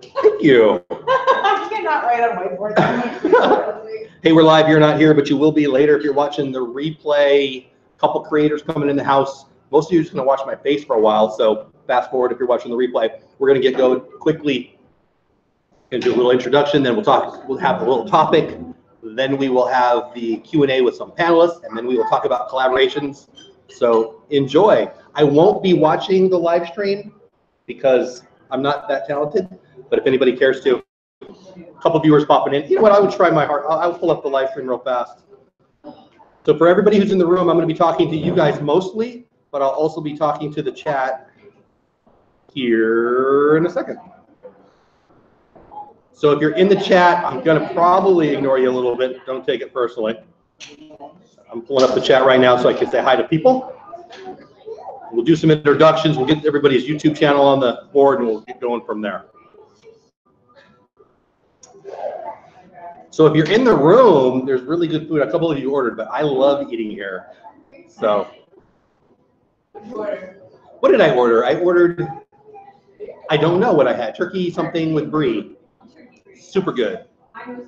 Thank you. I cannot write on whiteboard. Hey, we're live. You're not here, but you will be later if you're watching the replay. A couple creators coming in the house. Most of you are just going to watch my face for a while, so fast forward if you're watching the replay. We're going to get going quickly and do a little introduction. Then we'll have a little topic. Then we will have the Q&A with some panelists, and then we will talk about collaborations. So enjoy. I won't be watching the live stream because I'm not that talented, but if anybody cares to, a couple viewers popping in. You know what? I would try my heart. I'll pull up the live stream real fast. So for everybody who's in the room, I'm going to be talking to you guys mostly, but I'll also be talking to the chat here in a second. So if you're in the chat, I'm going to probably ignore you a little bit. Don't take it personally. I'm pulling up the chat right now so I can say hi to people. We'll do some introductions. We'll get everybody's YouTube channel on the board, and we'll get going from there. So if you're in the room, there's really good food. A couple of you ordered, but I love eating here. So what did I order? I ordered, I don't know what I had. Turkey something with brie. Super good. So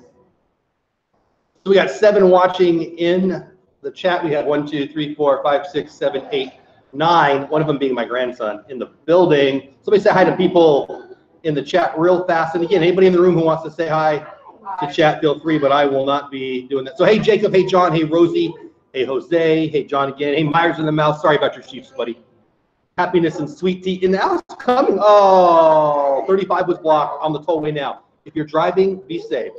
we got 7 watching in the chat. We have 1, 2, 3, 4, 5, 6, 7, 8, 9. One of them being my grandson in the building. Somebody say hi to people in the chat real fast. And again, anybody in the room who wants to say hi to chat, feel free, but I will not be doing that. So hey Jacob, hey John, hey Rosie, hey Jose, hey John again, hey Myers in the mouth. Sorry about your Chiefs, buddy. Happiness and sweet tea in the house coming. Oh, 35 was blocked on the tollway now. If you're driving, be safe.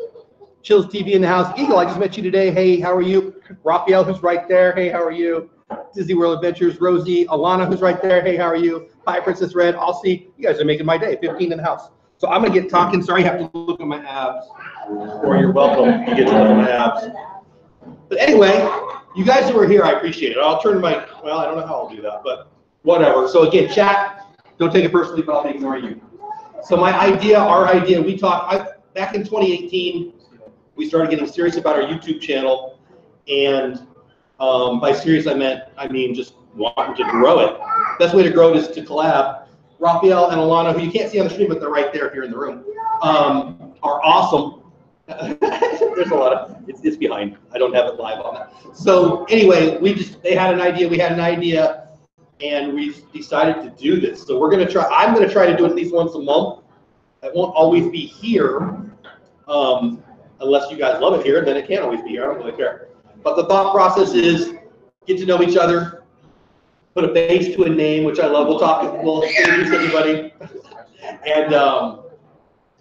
Chills TV in the house. Eagle, I just met you today. Hey, how are you? Raphael, who's right there. Hey, how are you? Disney World Adventures. Rosie, Alana, who's right there. Hey, how are you? Hi, Princess Red. I'll see. You guys are making my day. 15 in the house. So I'm going to get talking. Sorry, I have to look at my abs. Or you're welcome to get to look at my abs. But anyway, you guys who are here, I appreciate it. I'll turn my, well, I don't know how I'll do that, but whatever. So again, chat, don't take it personally, but I'll be ignoring you. So my idea, our idea, we talked, back in 2018, we started getting serious about our YouTube channel. And by serious, I mean just wanting to grow it. Best way to grow it is to collab. Raphael and Alana, who you can't see on the stream, but they're right there if you're in the room, are awesome. There's a lot of, it's behind. I don't have it live on that. So anyway, they had an idea, we had an idea, and we decided to do this. So we're going to try, I'm going to try to do it at least once a month. It won't always be here, unless you guys love it here, then it can't always be here. I don't really care. But the thought process is get to know each other, put a face to a name, which I love. We'll introduce everybody, and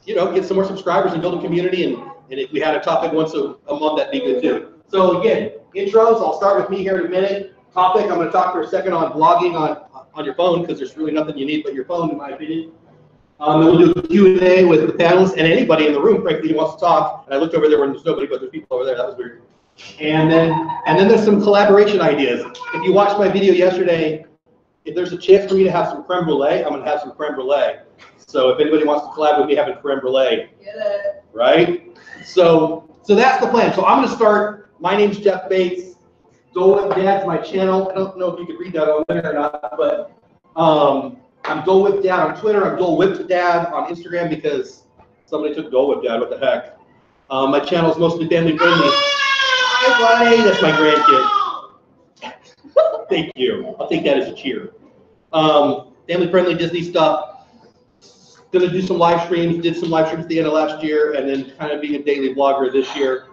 you know, get some more subscribers and build a community. And if we had a topic once a month, that'd be good too. So again, intros. I'll start with me here in a minute. Topic. I'm going to talk for a second on blogging on your phone, because there's really nothing you need but your phone, in my opinion. Then we'll do a Q&A with the panelists and anybody in the room, frankly, who wants to talk. And I looked over there when there's nobody, but there's people over there. That was weird. And then there's some collaboration ideas. If you watched my video yesterday, if there's a chance for me to have some creme brulee, I'm going to have some creme brulee. So if anybody wants to collab with me having creme brulee, get it. Right? So that's the plan. So I'm going to start. My name's Jeff Bates. Dole with Dad's my channel. I don't know if you can read that on there or not, but I'm Dole with Dad on Twitter. I'm Dole with Dad on Instagram because somebody took Dole with Dad. What the heck? My channel is mostly family friendly. Hi, buddy. That's my grandkid. Thank you. I'll take that as a cheer. Family friendly Disney stuff. Gonna do some live streams. Did some live streams at the end of last year, and then kind of being a daily vlogger this year.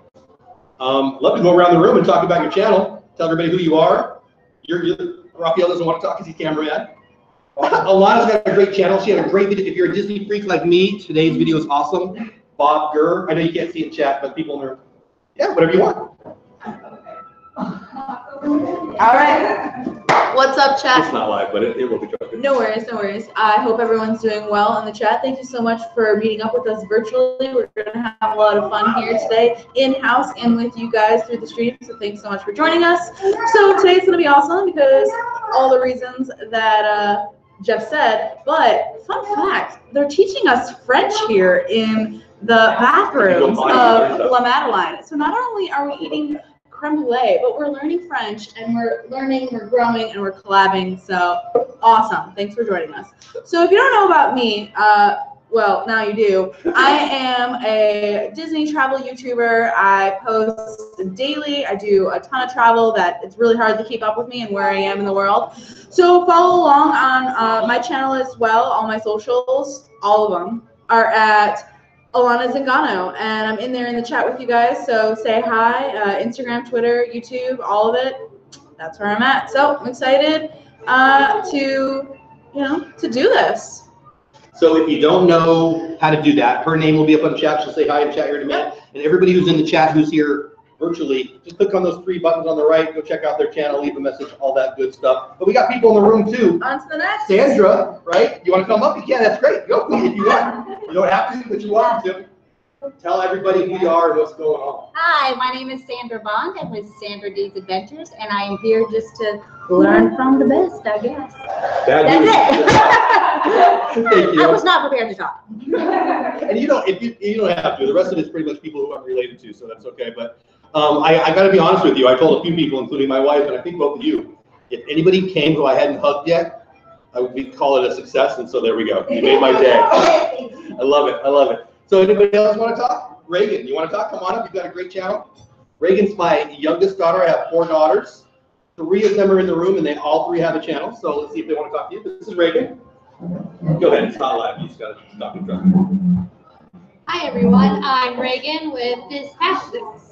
Love to go around the room and talk about your channel. Tell everybody who you are. Raphael doesn't want to talk because he's cameraman. Alana's got a great channel. She had a great video. If you're a Disney freak like me, today's video is awesome. Bob Gurr. I know you can't see it in chat, but people in there. Yeah, whatever you want. All right. What's up, chat? It's not live, but it will be talking. No worries, no worries. I hope everyone's doing well in the chat. Thank you so much for meeting up with us virtually. We're going to have a lot of fun here today, in-house and with you guys through the stream. So thanks so much for joining us. So today's going to be awesome because all the reasons that Jeff said, but fun fact, they're teaching us French here in the bathrooms of La Madeline. So not only are we eating creme brulee, but we're learning French, and we're learning, we're growing, and we're collabing. So awesome. Thanks for joining us. So if you don't know about me, well, now you do. I am a Disney travel YouTuber. I post daily. I do a ton of travel that it's really hard to keep up with me and where I am in the world. So follow along on my channel as well. All my socials, all of them, are at Alana Zingano, and I'm in there in the chat with you guys. So say hi, Instagram, Twitter, YouTube, all of it. That's where I'm at. So I'm excited to do this. So if you don't know how to do that, her name will be up on the chat. She'll say hi in chat here in a minute. And everybody who's in the chat who's here virtually, just click on those 3 buttons on the right, go check out their channel, leave a message, all that good stuff. But we got people in the room too. On to the next. Sandra, right? You want to come up? You can. That's great. Go if you want. You don't have to, but you want to. Tell everybody who you are and what's going on. Hi, my name is Sandra Bond. I'm with Sandra D's Adventures, and I am here just to learn from the best, I guess. That's it. Thank you. I was not prepared to talk. And you don't have to. The rest of it's pretty much people who I'm related to, so that's okay. But I got to be honest with you. I told a few people, including my wife, and I think both of you, if anybody came who I hadn't hugged yet, I would call it a success. And so there we go. You made my day. I love it. I love it. So anybody else want to talk? Reagan, you want to talk? Come on up. You've got a great channel. Reagan's my youngest daughter. I have 4 daughters. 3 of them are in the room, and they all 3 have a channel. So let's see if they want to talk to you. This is Reagan. Go ahead. It's not live. You just got to stop and talk. Hi, everyone. I'm Reagan with Biz Passions.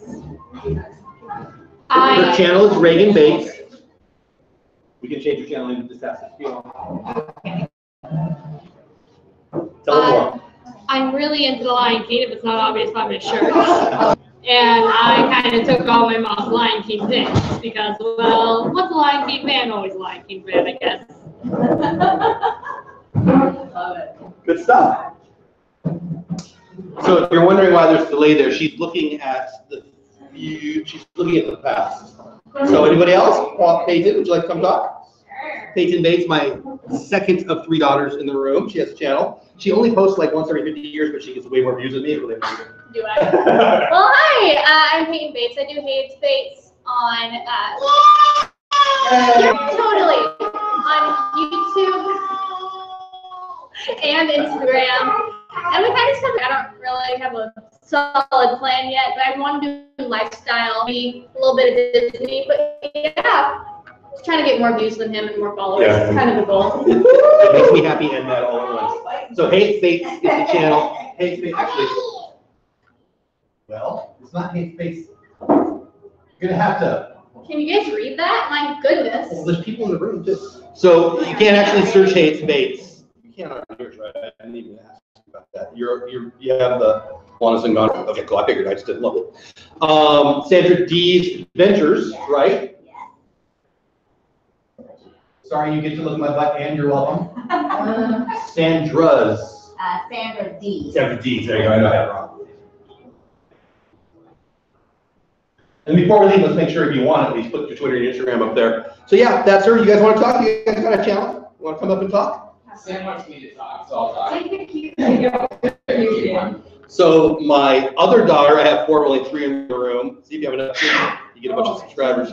Her channel is Reagan Bates. We can change your channel into Biz Passions if you want. Tell them more. I'm really into the Lion King, if it's not obvious by my shirt. And I kind of took all my mom's Lion King things because, well, once a Lion King fan, always a Lion King fan, I guess. Love it. Good stuff. So if you're wondering why there's a delay there, she's looking at the past. So anybody else? Peyton, would you like to come talk? Peyton Bates, my second of 3 daughters in the room. She has a channel. She only posts like once every 50 years, but she gets way more views than me. Do I? Well, hi, I'm Peyton Bates. I do Hates Bates on, totally, on YouTube and Instagram. And we kind of stuff, I don't really have a solid plan yet, but I want to do lifestyle, maybe a little bit of Disney, but yeah. Trying to get more views than him and more followers. Yeah. It's kind of the goal. It makes me happy and mad all at once. So Hate Bates is the channel. Hate Bates, actually, well, it's not Hate Bates. You're gonna have to. Can you guys read that? My goodness. Well, there's people in the room too. So you can't actually search Hate Bates. You can't on yours, right? I didn't even ask you about that. You have the Wanna and Gone. Okay, cool. I figured I just didn't love it. Sandra D's Adventures, right? Sorry, you get to look at my butt, and you're welcome. Sandra's. Sandra D. Sandra D. There you go. I know I had it wrong. And before we leave, let's make sure if you want at least put your Twitter and Instagram up there. So yeah, that's her. You guys want to talk? You guys got a channel? You want to come up and talk? Sam wants me to talk, so I'll talk. So my other daughter, I have 4, only 3 in the room. See if you have enough. You get a bunch of subscribers.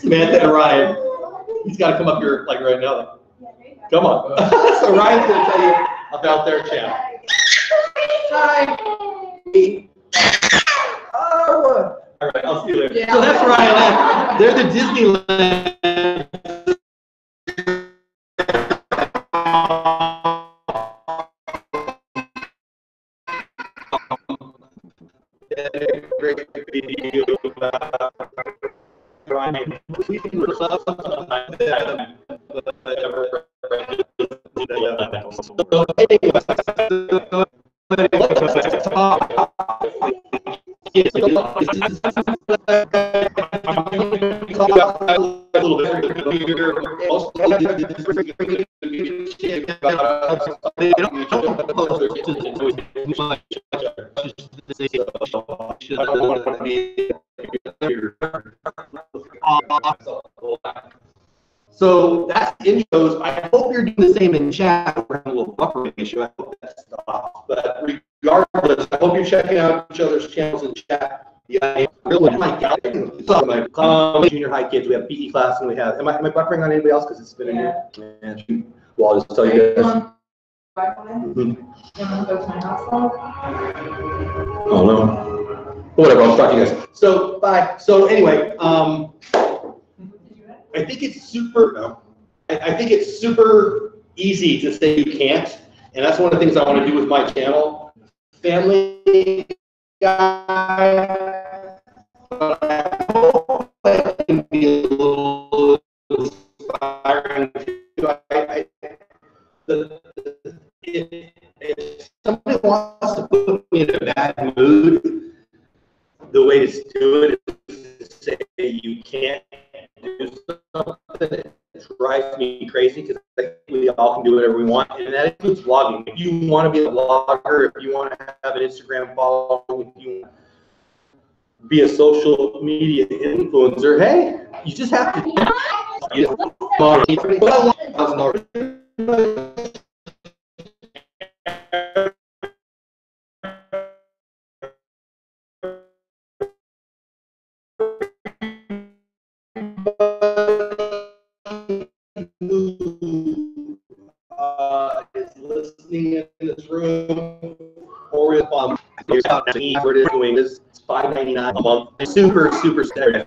Samantha and Ryan. He's got to come up here like right now. Come on. So Ryan's going to tell you about their channel. Hi. Oh. All right, I'll see you later. Yeah. So that's Ryan. They're the Disneyland. Great video about Ryan. So that's intros. I hope you're doing the same in chat. We're having a little buffer issue. I hope that stops. But regardless, I hope you're checking out each other's channels in chat. Yeah, junior high kids. We have PE class, and we have. Am I buffering on anybody else? Because it's been in here. Well, I'll just tell you guys. Wi-Fi. You want to go to my hotspot? Oh no. Whatever, I'll talk to you guys. So, bye. So anyway, I think it's super, I think it's super easy to say you can't. And that's one of the things I want to do with my channel. Family guy, but I hope I can be a little inspiring. If somebody wants to put me in a bad mood, the way to do it is to say you can't do something that drives me crazy, because I think we all can do whatever we want, and that includes vlogging. If you want to be a vlogger, if you want to have an Instagram following, if you want to be a social media influencer, hey, you just have to. Is listening in this room, or if we're doing this, it's $5.99 a month. Super standard.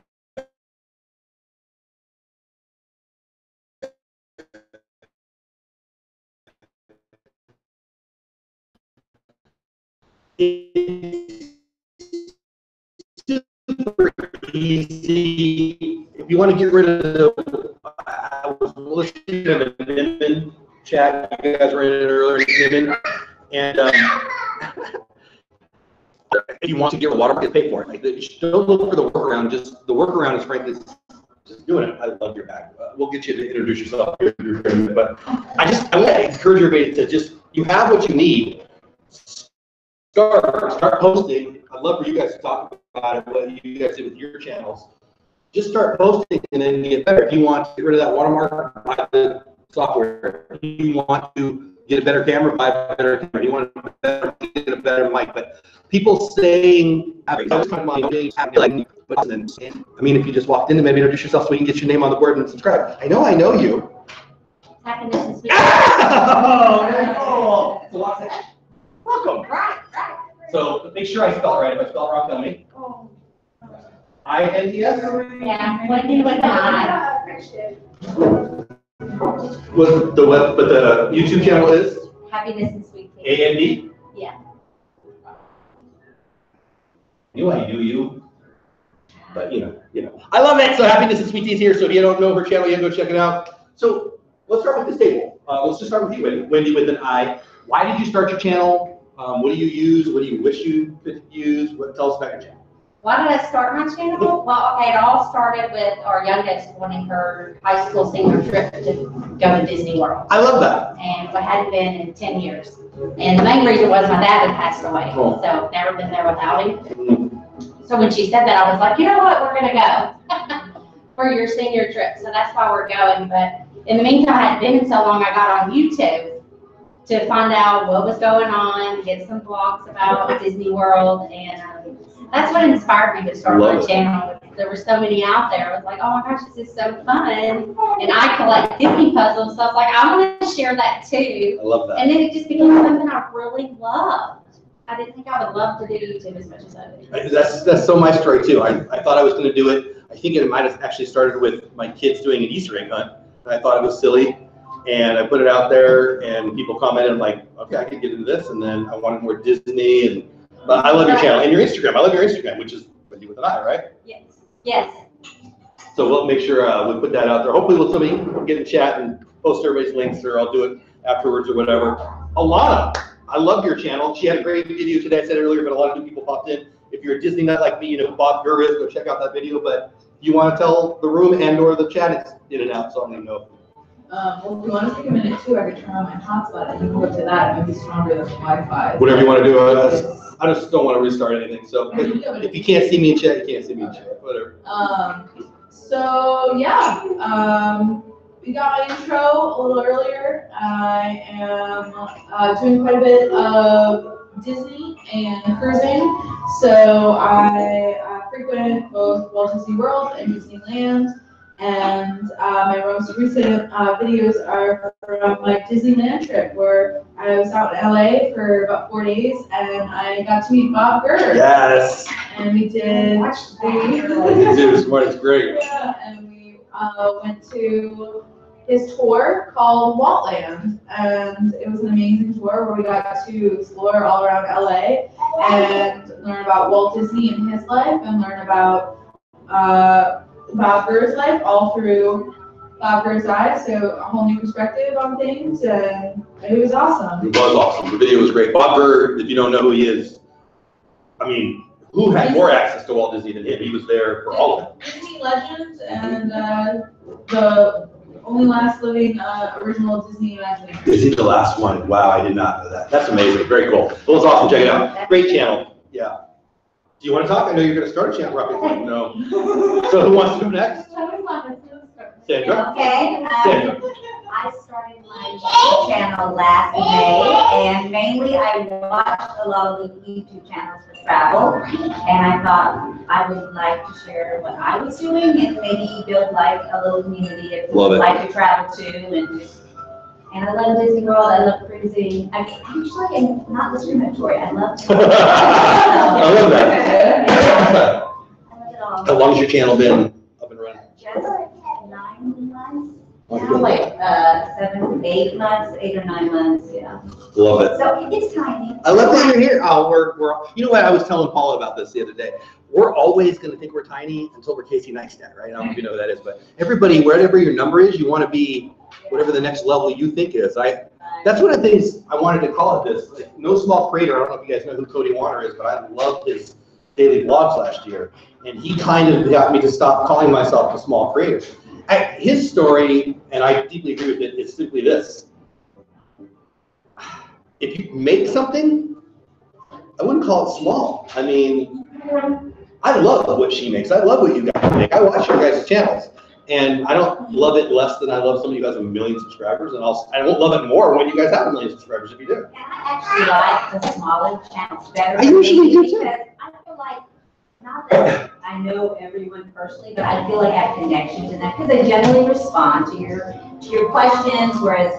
It's super easy. If you want to get rid of the, I was listening to the McKinnon chat. You guys were in it earlier, McKinnon, and if you want to get a watermark, pay for it. Like, don't look for the workaround. Just the workaround is frankly just doing it. I love your bag. We'll get you to introduce yourself here, but I want to encourage everybody to just, you have what you need. Start posting. I'd love for you guys to talk about it, what you guys do with your channels. Just start posting and then get better. If you want to get rid of that watermark, buy the software. If you want to get a better camera, buy a better camera. You want to get a better mic. But people saying, I mean, if you just walked in, maybe introduce yourself so we can get your name on the board and subscribe. I know you. Happiness is sweet. Oh, welcome. Right. So make sure I spell it right. If I spell it wrong, tell me. I-N-D-S? Yeah, Wendy with an I. But the YouTube channel is? Happiness and sweet tea. A-N-D? Yeah. You know how you do you. But you know. I love it. So Happiness and Sweet Tea is here. So if you don't know her channel, you can go check it out. So let's start with this table. Let's just start with you, Wendy with an I. Why did you start your channel? What do you use? What do you wish you could use? Tell us about your channel. Why did I start my channel? Well, okay, it all started with our youngest wanting her high school senior trip to go to Disney World. I love that. And it hadn't been in 10 years. And the main reason was my dad had passed away. Oh. So never been there without him. So when she said that, I was like, you know what, we're going to go for your senior trip. So that's why we're going. But in the meantime, I had been so long, I got on YouTube to find out what was going on, get some vlogs about Disney World, and that's what inspired me to start my channel. There were so many out there. I was like, oh my gosh, this is so fun. And I collect Disney puzzles, so I was like, I want to share that too. I love that. And then it just became something I really loved. I didn't think I would love to do YouTube as much as I do. That's so my story too. I thought I was going to do it. I think it might have actually started with my kids doing an Easter egg hunt. And I thought it was silly. And I put it out there, and people commented like, okay, I can get into this. And then I wanted more Disney. But I love your channel and your Instagram. I love your Instagram, which is Wendy with an I, right? Yes. Yes. So we'll make sure we put that out there. Hopefully we'll somebody get in the chat and post everybody's links, or I'll do it afterwards or whatever. Alana, I love your channel. She had a great video today. I said earlier, but a lot of new people popped in. If you're a Disney nut like me, you know who Bob Gurr is, go check out that video. But you want to tell the room and or the chat, it's in and out, so I don't even know. Well, if you want to take a minute too, I could turn on my hotspot and you can go to that. It might be stronger than Wi-Fi. Whatever you want to do. I just don't want to restart anything. So if you can't see me in chat, you can't see me in chat. Whatever. So yeah, we got my intro a little earlier. I am doing quite a bit of Disney and cruising. So I frequent both Walt Disney World and Disneyland. And my most recent videos are from my Disneyland trip, where I was out in LA for about 4 days, and I got to meet Bob Gurr. Yes. And we did. It's great. Yeah, and we went to his tour called Waltland, and it was an amazing tour where we got to explore all around LA and learn about Walt Disney and his life, and learn about Bob Gurr's life all through Bob Gurr's eyes, so a whole new perspective on things, and it was awesome. It was awesome. The video was great. Bob Gurr, if you don't know who he is, I mean, who had more access to Walt Disney than him? He was there for all of it. Disney legend and the only last living original Disney Imagineering. Is he the last one? Wow, I did not know that. That's amazing. Very cool. Well, it's awesome. Check it out. Great channel. Yeah. Do you want to talk? I know you're going to start a channel. Rocket. No. So who wants to go next? Sandra? Okay, Sandra. I started my channel last May, and mainly I watched a lot of the YouTube channels for travel, and I thought I would like to share what I was doing and maybe build like a little community of people who like to travel too, and I love Disney World, I love cruising. I am not discriminatory, I love I love that. I love it all. How long has your channel been up and running? Just 9 months. Oh, Now, like 7, 8 months, 8 or 9 months, yeah. Love it. So it's tiny. I love that you're here. Oh, we're. You know what? I was telling Paula about this the other day. We're always going to think we're tiny until we're Casey Neistat, right? I don't know if you know who that is, but everybody, wherever your number is, you want to be whatever the next level you think is. That's one of the things I wanted to call it this. Like, no small creator. I don't know if you guys know who Cody Wanner is, but I loved his daily vlogs last year, and he kind of got me to stop calling myself a small creator. His story, and I deeply agree with it, is simply this. If you make something, I wouldn't call it small. I mean, I love what she makes. I love what you guys make. I watch your guys' channels, and I don't love it less than I love some of you guys with 1 million subscribers, and I won't love it more when you guys have 1 million subscribers if you do. And I actually like the smaller channels better. I usually do too. Because I feel like, not that I know everyone personally, but I feel like I have connections in that because they generally respond to your questions, whereas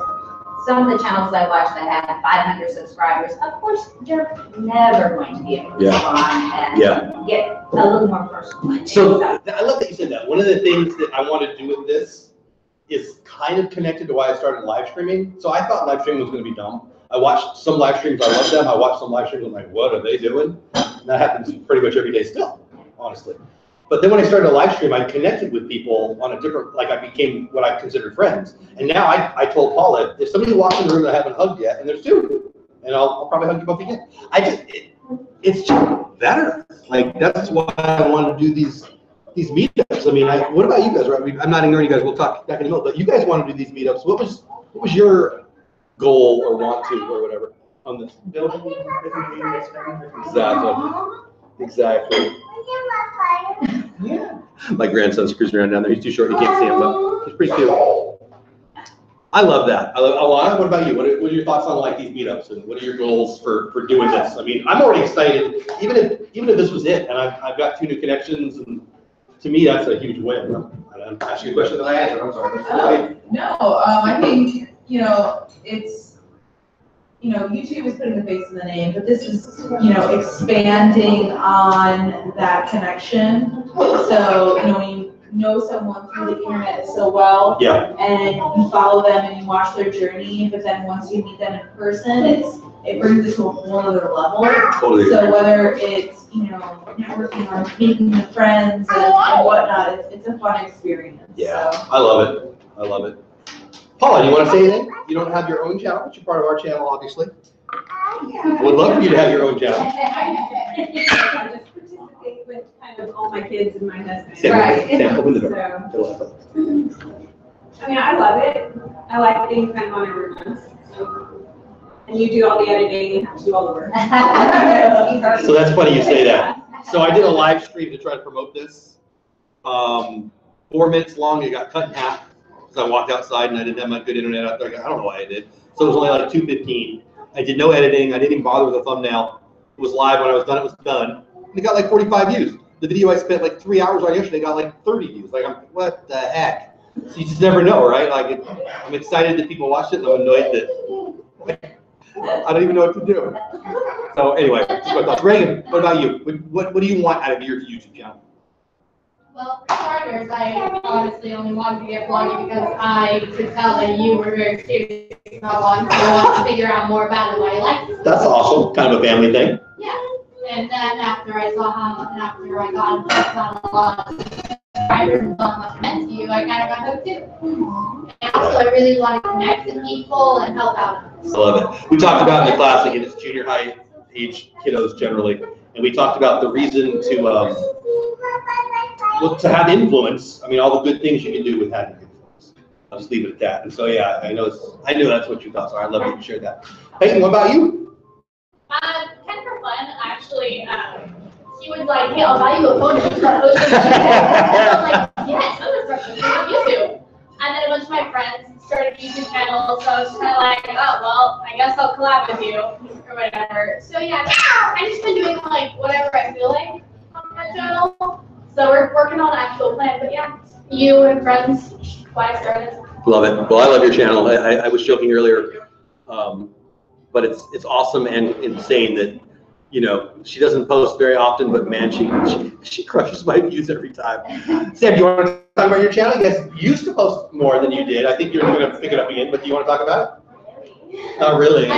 some of the channels I watch that have 500 subscribers, of course, they're never going to be able to respond and get a little more personal. So I love that you said that. One of the things that I want to do with this is kind of connected to why I started live streaming. So I thought live streaming was going to be dumb. I watched some live streams, I love them. I watched some live streams, I'm like, what are they doing? And that happens pretty much every day still, honestly. But then when I started a live stream, I connected with people on a different, like I became what I considered friends. And now I told Paula, if somebody walks in the room that I haven't hugged yet, and there's 2, and I'll probably hug you both again. It's just better. Like, that's why I want to do these meetups. I mean, what about you guys? Right? I'm not ignoring you guys. We'll talk back in a minute. But you guys want to do these meetups. What was your goal or want to or whatever on this? Exactly. Yeah. My grandson's cruising around down there. He's too short. You can't see him, but he's pretty cute. I love that. Alana, what about you? What are your thoughts on like these meetups, and what are your goals for doing this? I mean, I'm already excited. Even if this was it, and I've got 2 new connections, and to me that's a huge win. I'm asking a question that I answered. I'm sorry. I think it's. YouTube is putting the face in the name, but this is, expanding on that connection. So, when you know someone through the internet so well, and you follow them and you watch their journey, but then once you meet them in person, it brings it to a whole other level. Totally. So whether it's, networking or meeting with friends and whatnot, it's a fun experience. Yeah, so. I love it. Paula, do you want to say anything? You don't have your own channel, but you're part of our channel, obviously. Would love for you to have your own channel. I just participate with kind of all my kids and my husband. Sam, open the door. I mean, I love it. I like being kind of on everyone's. And you do all the editing, you have to do all the work. So that's funny you say that. So I did a live stream to try to promote this. 4 minutes long, it got cut in half. Because I walked outside and I didn't have my good internet out there. I don't know why I did. So it was only like 2:15. I did no editing. I didn't even bother with a thumbnail. It was live. When I was done, it was done. And it got like 45 views. the video I spent like 3 hours on yesterday got like 30 views. Like, what the heck? So you just never know, right? Like, I'm excited that people watched it, and I'm annoyed that I don't even know what to do. So anyway, just my thoughts. Reagan, what about you? What do you want out of your YouTube channel? Well, for starters, I honestly only wanted to get vlogging because I could tell that you were very serious about vlogging. So I wanted to figure out more about it, why you liked it. That's awesome. Kind of a family thing. Yeah. And then after I saw how, and after I got on a lot of subscribers and saw how much it meant to you, I kind of got hooked too. And also, I really want to connect with people and help out. I love it. We talked about in the class, again, it's junior high age kiddos generally, and we talked about the reason to have influence. I mean, all the good things you can do with having influence. I'll just leave it at that. And so, yeah, I know that's what you thought. So I love that you shared that. Peyton, what about you? Kind of for fun, actually. She was like, "Hey, I'll buy you a phone if you start hosting." I was like, "Yes, I'm gonna start hosting on YouTube." And then a bunch of my friends started YouTube channels, so I was kind of like, "Oh, well, I guess I'll collab with you or whatever." So yeah, I've just been doing like whatever I feel like on my channel. So we're working on an actual plan, but yeah, you and friends, why I started. Love it. Well, I love your channel. I was joking earlier, but it's awesome and insane that, you know, she doesn't post very often, but man, she crushes my views every time. Sam, do you want to talk about your channel? You guys used to post more than you did. I think you're going to pick it up again, but do you want to talk about it? Not really.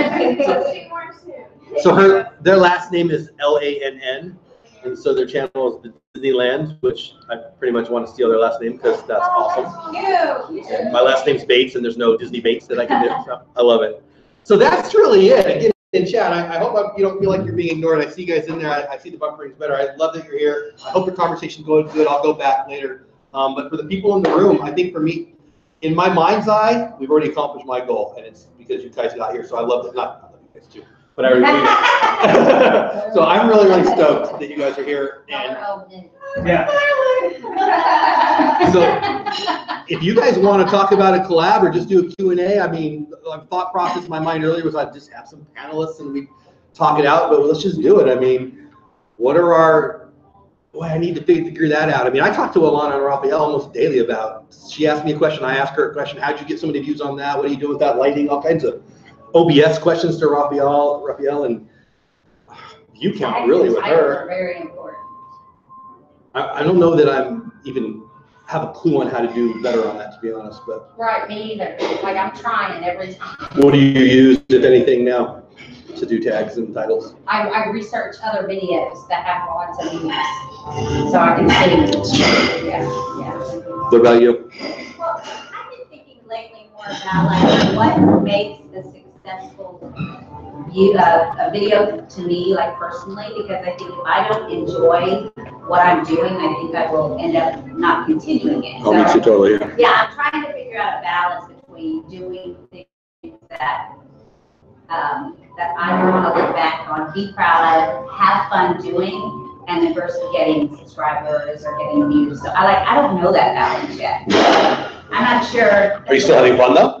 So their last name is Lann, and so their channel is Disneyland, which I pretty much want to steal their last name because that's awesome. And my last name's Bates, and there's no Disney Bates that I can do. So I love it. So that's really it. Again, in chat, I hope you don't feel like you're being ignored. I see you guys in there. I see the buffering's better. I love that you're here. I hope the conversation's going good. I'll go back later. But for the people in the room, I think for me, in my mind's eye, we've already accomplished my goal, and it's because you guys got here. So I love that. Not you guys too, but I already. So I'm really, really stoked that you guys are here. And yeah. So if you guys want to talk about a collab or just do a Q&A, I mean, the thought process in my mind earlier was I'd just have some panelists and we talk it out, but let's just do it. I mean, what are our, boy, I need to figure that out. I mean, I talk to Alana and Raphael almost daily about, she asked me a question, I asked her a question, how'd you get so many views on that? What are you doing with that lighting? All kinds of OBS questions to Raphael, and view count really with her. Very important. I don't know that I'm even have a clue on how to do better on that, to be honest. But Right, me either. Like, I'm trying every time. what do you use, if anything, now to do tags and titles? I research other videos that have lots of views, so I can see. Yeah. What about you? Well, I've been thinking lately more about like what makes a successful video to me, like personally, because I think if I don't enjoy what I'm doing, I think I will end up not continuing it. Oh, me too, totally. Yeah, I'm trying to figure out a balance between doing things that that I want to look back on, be proud of, have fun doing, and then versus getting subscribers or getting views. So I don't know that balance yet. I'm not sure. Are you still having fun though?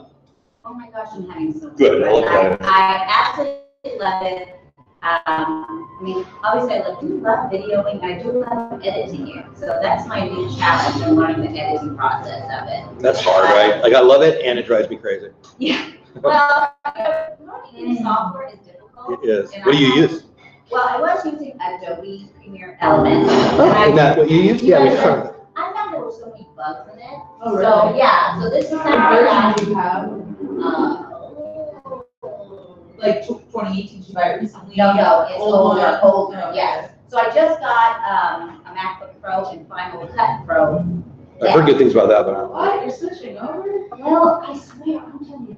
Oh my gosh, I'm having so much Good. fun. I absolutely love it. I mean, obviously I do love videoing, I do love editing it. So that's my new challenge in learning the editing process of it. That's hard, right? Like I love it and it drives me crazy. Yeah. Well, learning any software is difficult. It is. What do you use? Well, I was using Adobe Premiere Elements. Isn't that what you use? Yeah, we started. I found there were so many bugs in it. Oh, really? So yeah, so this is What kind version do you have? Like 2018, you buy it recently? No, it's older. Oh, Yes. So I just got a MacBook Pro and Final Cut Pro. I've heard good things about that, but What? You're switching over? Well, I swear, I'm telling you,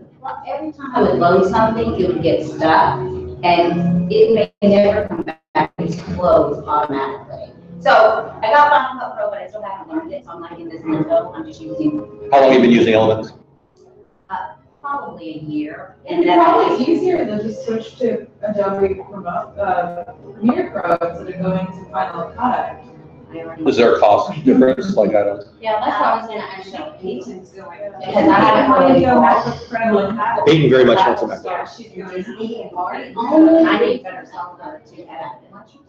every time I would load something, it would get stuck, and it may never come back. It's closed automatically. So I got Final Cut Pro, but I still haven't learned it, so I'm like in this limbo. I'm just using. how long have you been using Elements? Probably a year. And then probably easier than just switch to Adobe Premiere Pro instead of going to Final Cut. Is there a cost difference? Like, I don't. Yeah, that's what I was gonna actually, because I haven't really. Peyton very much wants it back. Yeah, she's Disney and Marty. I need better software to edit.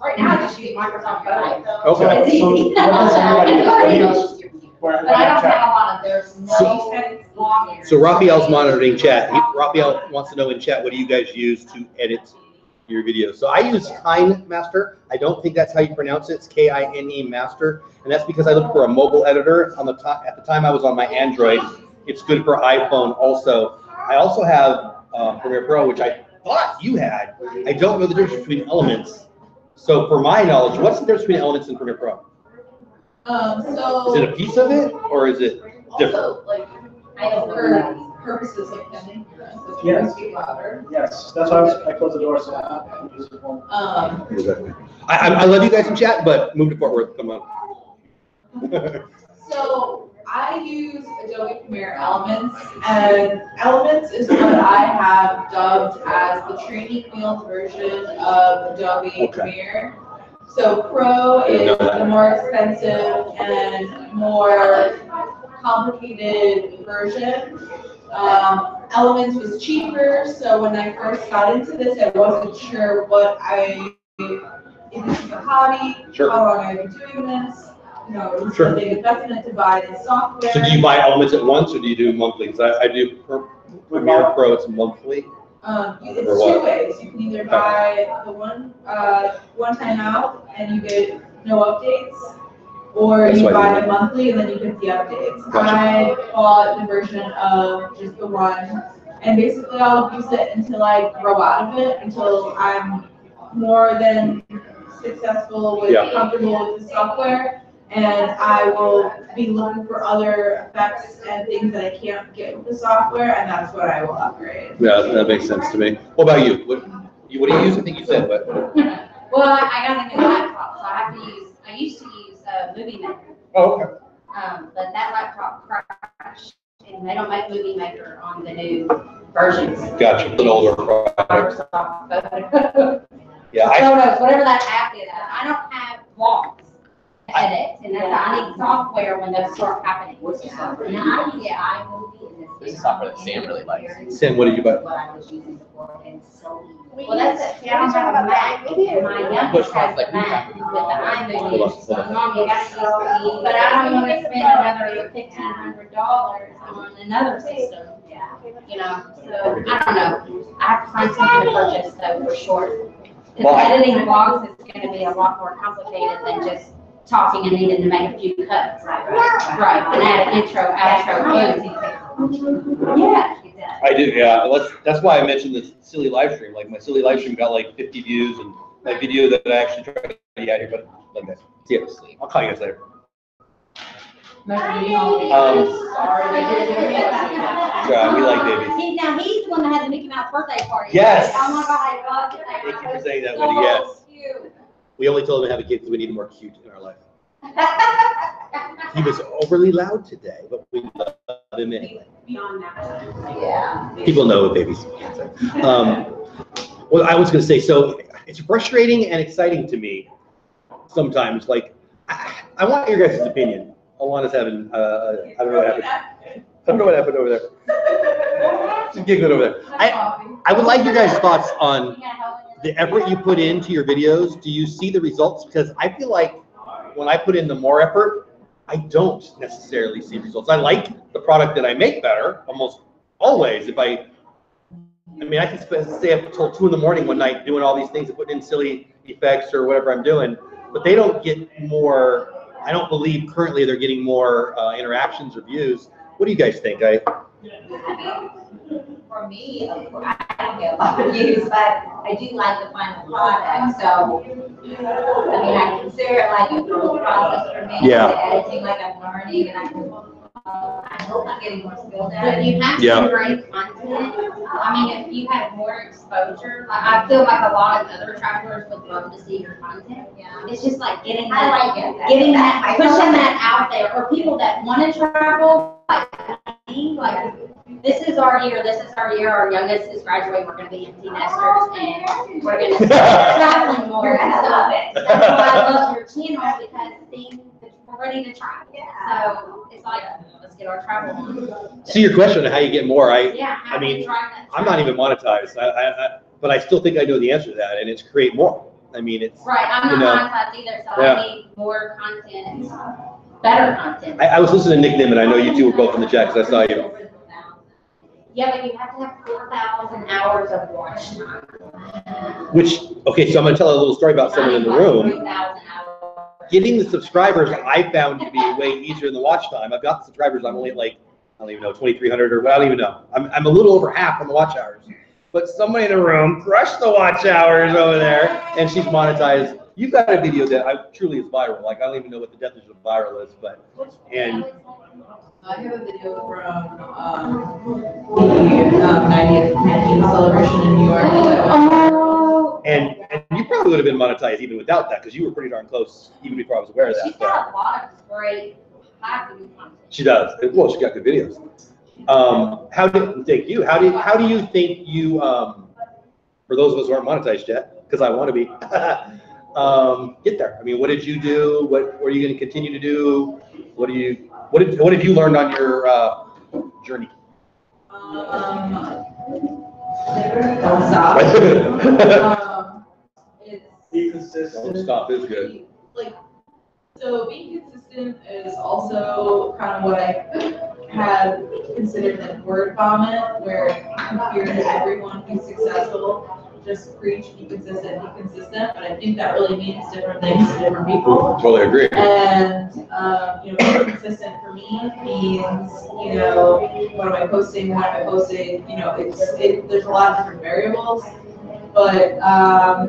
Right now, I just use Microsoft Photos. Okay. So what does everybody use? But I don't have a lot of, there's no. So Raphael's monitoring chat. Raphael wants to know in chat, what do you guys use to edit your videos? So I use KineMaster. I don't think that's how you pronounce it. It's K-I-N-E Master. And that's because I look for a mobile editor. On the top, at the time I was on my Android. It's good for iPhone also. I also have Premiere Pro, which I thought you had. I don't know the difference between elements. So for my knowledge, what's the difference between elements and Premiere Pro? So. Is it a piece of it or is it different? Also, like, for purposes of filming, so if you Yes. speak louder. Yes, that's why I closed the door so I can use the phone. I love you guys in chat, but move to Fort Worth. Come on. So I use Adobe Premiere Elements, and Elements is what I have dubbed as the training wheels version of Adobe Premiere. So Pro is the more expensive and more complicated version. Elements was cheaper, so when I first got into this, I wasn't sure what if this is a hobby, how long I've been doing this. You know, it was a big investment to buy the software. So do you buy Elements at once or do you do monthly? Because I do Premiere Pro, it's monthly. It's two ways. You can either buy the one time out and you get no updates, or you buy the monthly and then you get the updates. Gotcha. I bought the version of just the one, and basically I'll use it until I grow out of it, until I'm more than successful with, comfortable with the software. And I will be looking for other effects and things that I can't get with the software, and that's what I will upgrade. Yeah, that makes sense to me. What about you? What do you use? I think you said, but. Well, I got a new laptop, so I used to use Movie Maker. Oh, okay. But that laptop crashed, and they don't make Movie Maker on the new versions. Gotcha, an older product. Microsoft Photos. Yeah, Photos, whatever that app is. I don't have vlogs to edit, and that's, I need software when those start happening. What's the software? Now, I use iMovie. This is software that Sam really likes. Sam, what did you buy? What I was using before, and so. Well, that's it. See, I don't have a Mac. My youngest has a Mac with the iMovie. So Mom, you got to, but I don't want to spend another $1,500 on another system. Yeah. You know, so I don't know. I have to find something to purchase though for sure. Because Well, editing vlogs is going to be a lot more complicated than just talking and needing to make a few cuts. Right. And add an intro, outro. Yeah. I do, yeah. That's why I mentioned this silly live stream. Like my silly live stream got like 50 views, and my video that I actually tried to get out here, but like that. See you. I'll call you guys later. Yeah, we like babies. Now he's the one that had the Mickey Mouse birthday party. Yes. Oh my God, I love it. Thank you for saying that, Wendy. Yes. Cute. We only told him to have a kid because we need more cute in our life. He was overly loud today, but we love him anyway. Beyond that. Yeah. People know what babies can say. Well, I was going to say, so it's frustrating and exciting to me sometimes. Like, I want your guys' opinion. Alana's having, I don't know what happened. I don't know what happened over there. She's giggling over there. I would like your guys' thoughts on the effort you put into your videos. Do you see the results? Because I feel like when I put in the more effort, I don't necessarily see results. I like the product that I make better almost always. I mean, I can stay up until 2 in the morning one night doing all these things and putting in silly effects or whatever I'm doing, but they don't get more. I don't believe currently they're getting more interactions or views. What do you guys think? For me, of course, I don't get a lot of views, but I do like the final product. So, I mean, I consider it like a growth process for me. Yeah. The editing, like I'm learning, and I hope I'm getting more skilled at But it. you have some great content. I mean, if you have more exposure, like I feel like a lot of other travelers would love to see your content. Yeah. It's just like getting I that, like it. getting that, pushing that out there, or people that want to travel, like me, like this is our year, our youngest is graduating, we're gonna be empty nesters, and we're gonna start traveling more. You're gonna love it. That's why I love your channel, because we're ready to try. So it's like, let's get our travel on. See your question on how you get more. Yeah, I mean, I'm not even monetized, but I still think I know the answer to that, and it's create more. I mean, it's right. I'm not monetized either, so I need more content, better content. I was listening to Nick Nim, and I know you two were both in the chat because I saw you. Yeah, but you have to have 4,000 hours of watch time. Which, okay, so I'm gonna tell a little story about someone in the room. 3,000 hours. Getting the subscribers I found to be way easier than the watch time. I've got the subscribers, I'm only like, I don't even know, 2,300 or I don't even know. I'm a little over half on the watch hours. But somebody in the room crushed the watch hours over there, and she's monetized. You've got a video that truly is viral. Like, I don't even know what the definition of viral is, but, and. I have a video from the 90th McKinnon celebration in New York. Oh. And you probably would have been monetized even without that, because you were pretty darn close, even before I was aware of that. She's got a lot of great content. She does. Well, she got good videos. Thank you. How do you think you, for those of us who aren't monetized yet, because I want to be, get there? I mean, what did you do? What are you going to continue to do? What have you learned on your journey? Don't stop. Be consistent. Don't stop is good. So being consistent is also kind of what I had considered like word vomit, where you hear everyone who's successful just preach, be consistent, But I think that really means different things to different people. Totally agree. And, being consistent for me means, what am I posting, when am I posting, there's a lot of different variables. But I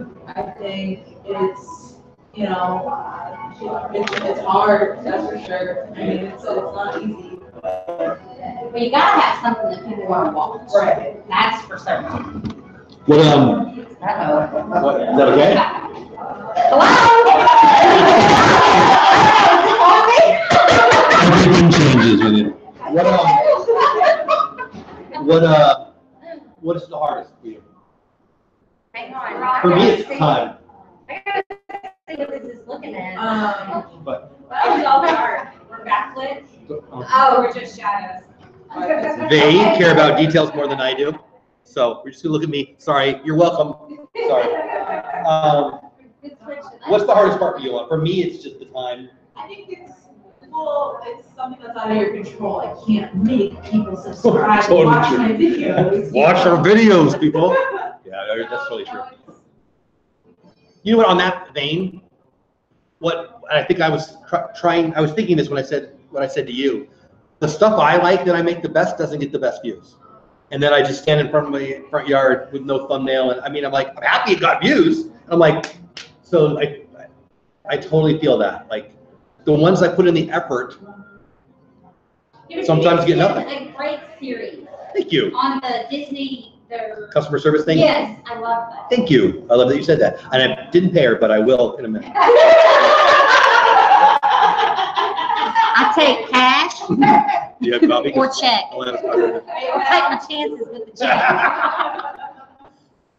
think it's, it's hard, that's for sure. I mean, it's not easy. But you gotta have something that people want to watch. Right. That's for certain. What, is that okay? Everything changes with you. What is the hardest for you? Hang on. For me, it's time. I gotta see what this is looking at. But That was all hard. We're backlit. Oh, we're just shadows. they care about details more than I do. So we're just gonna look at me. Sorry, you're welcome. Sorry. What's the hardest part for you? For me, it's just the time. I think it's something that's out of your control. I can't make people subscribe and watch my videos. Watch our videos, people. Yeah, that's totally true. You know what? On that vein, what I think I was I was thinking this when I said what I said to you. The stuff I like that I make the best doesn't get the best views. And then I just stand in front of my front yard with no thumbnail, and I'm like, I'm happy it got views. And I'm like, so I totally feel that. Like the ones I put in the effort, sometimes get nothing. A great series. Thank you. On the Disney, their Customer service thing? Yes, I love that. Thank you. I love that you said that. And I didn't pay her, but I will in a minute. I take cash Do you have coffee? or check. I'll have a coffee. I'll take my chances with the check.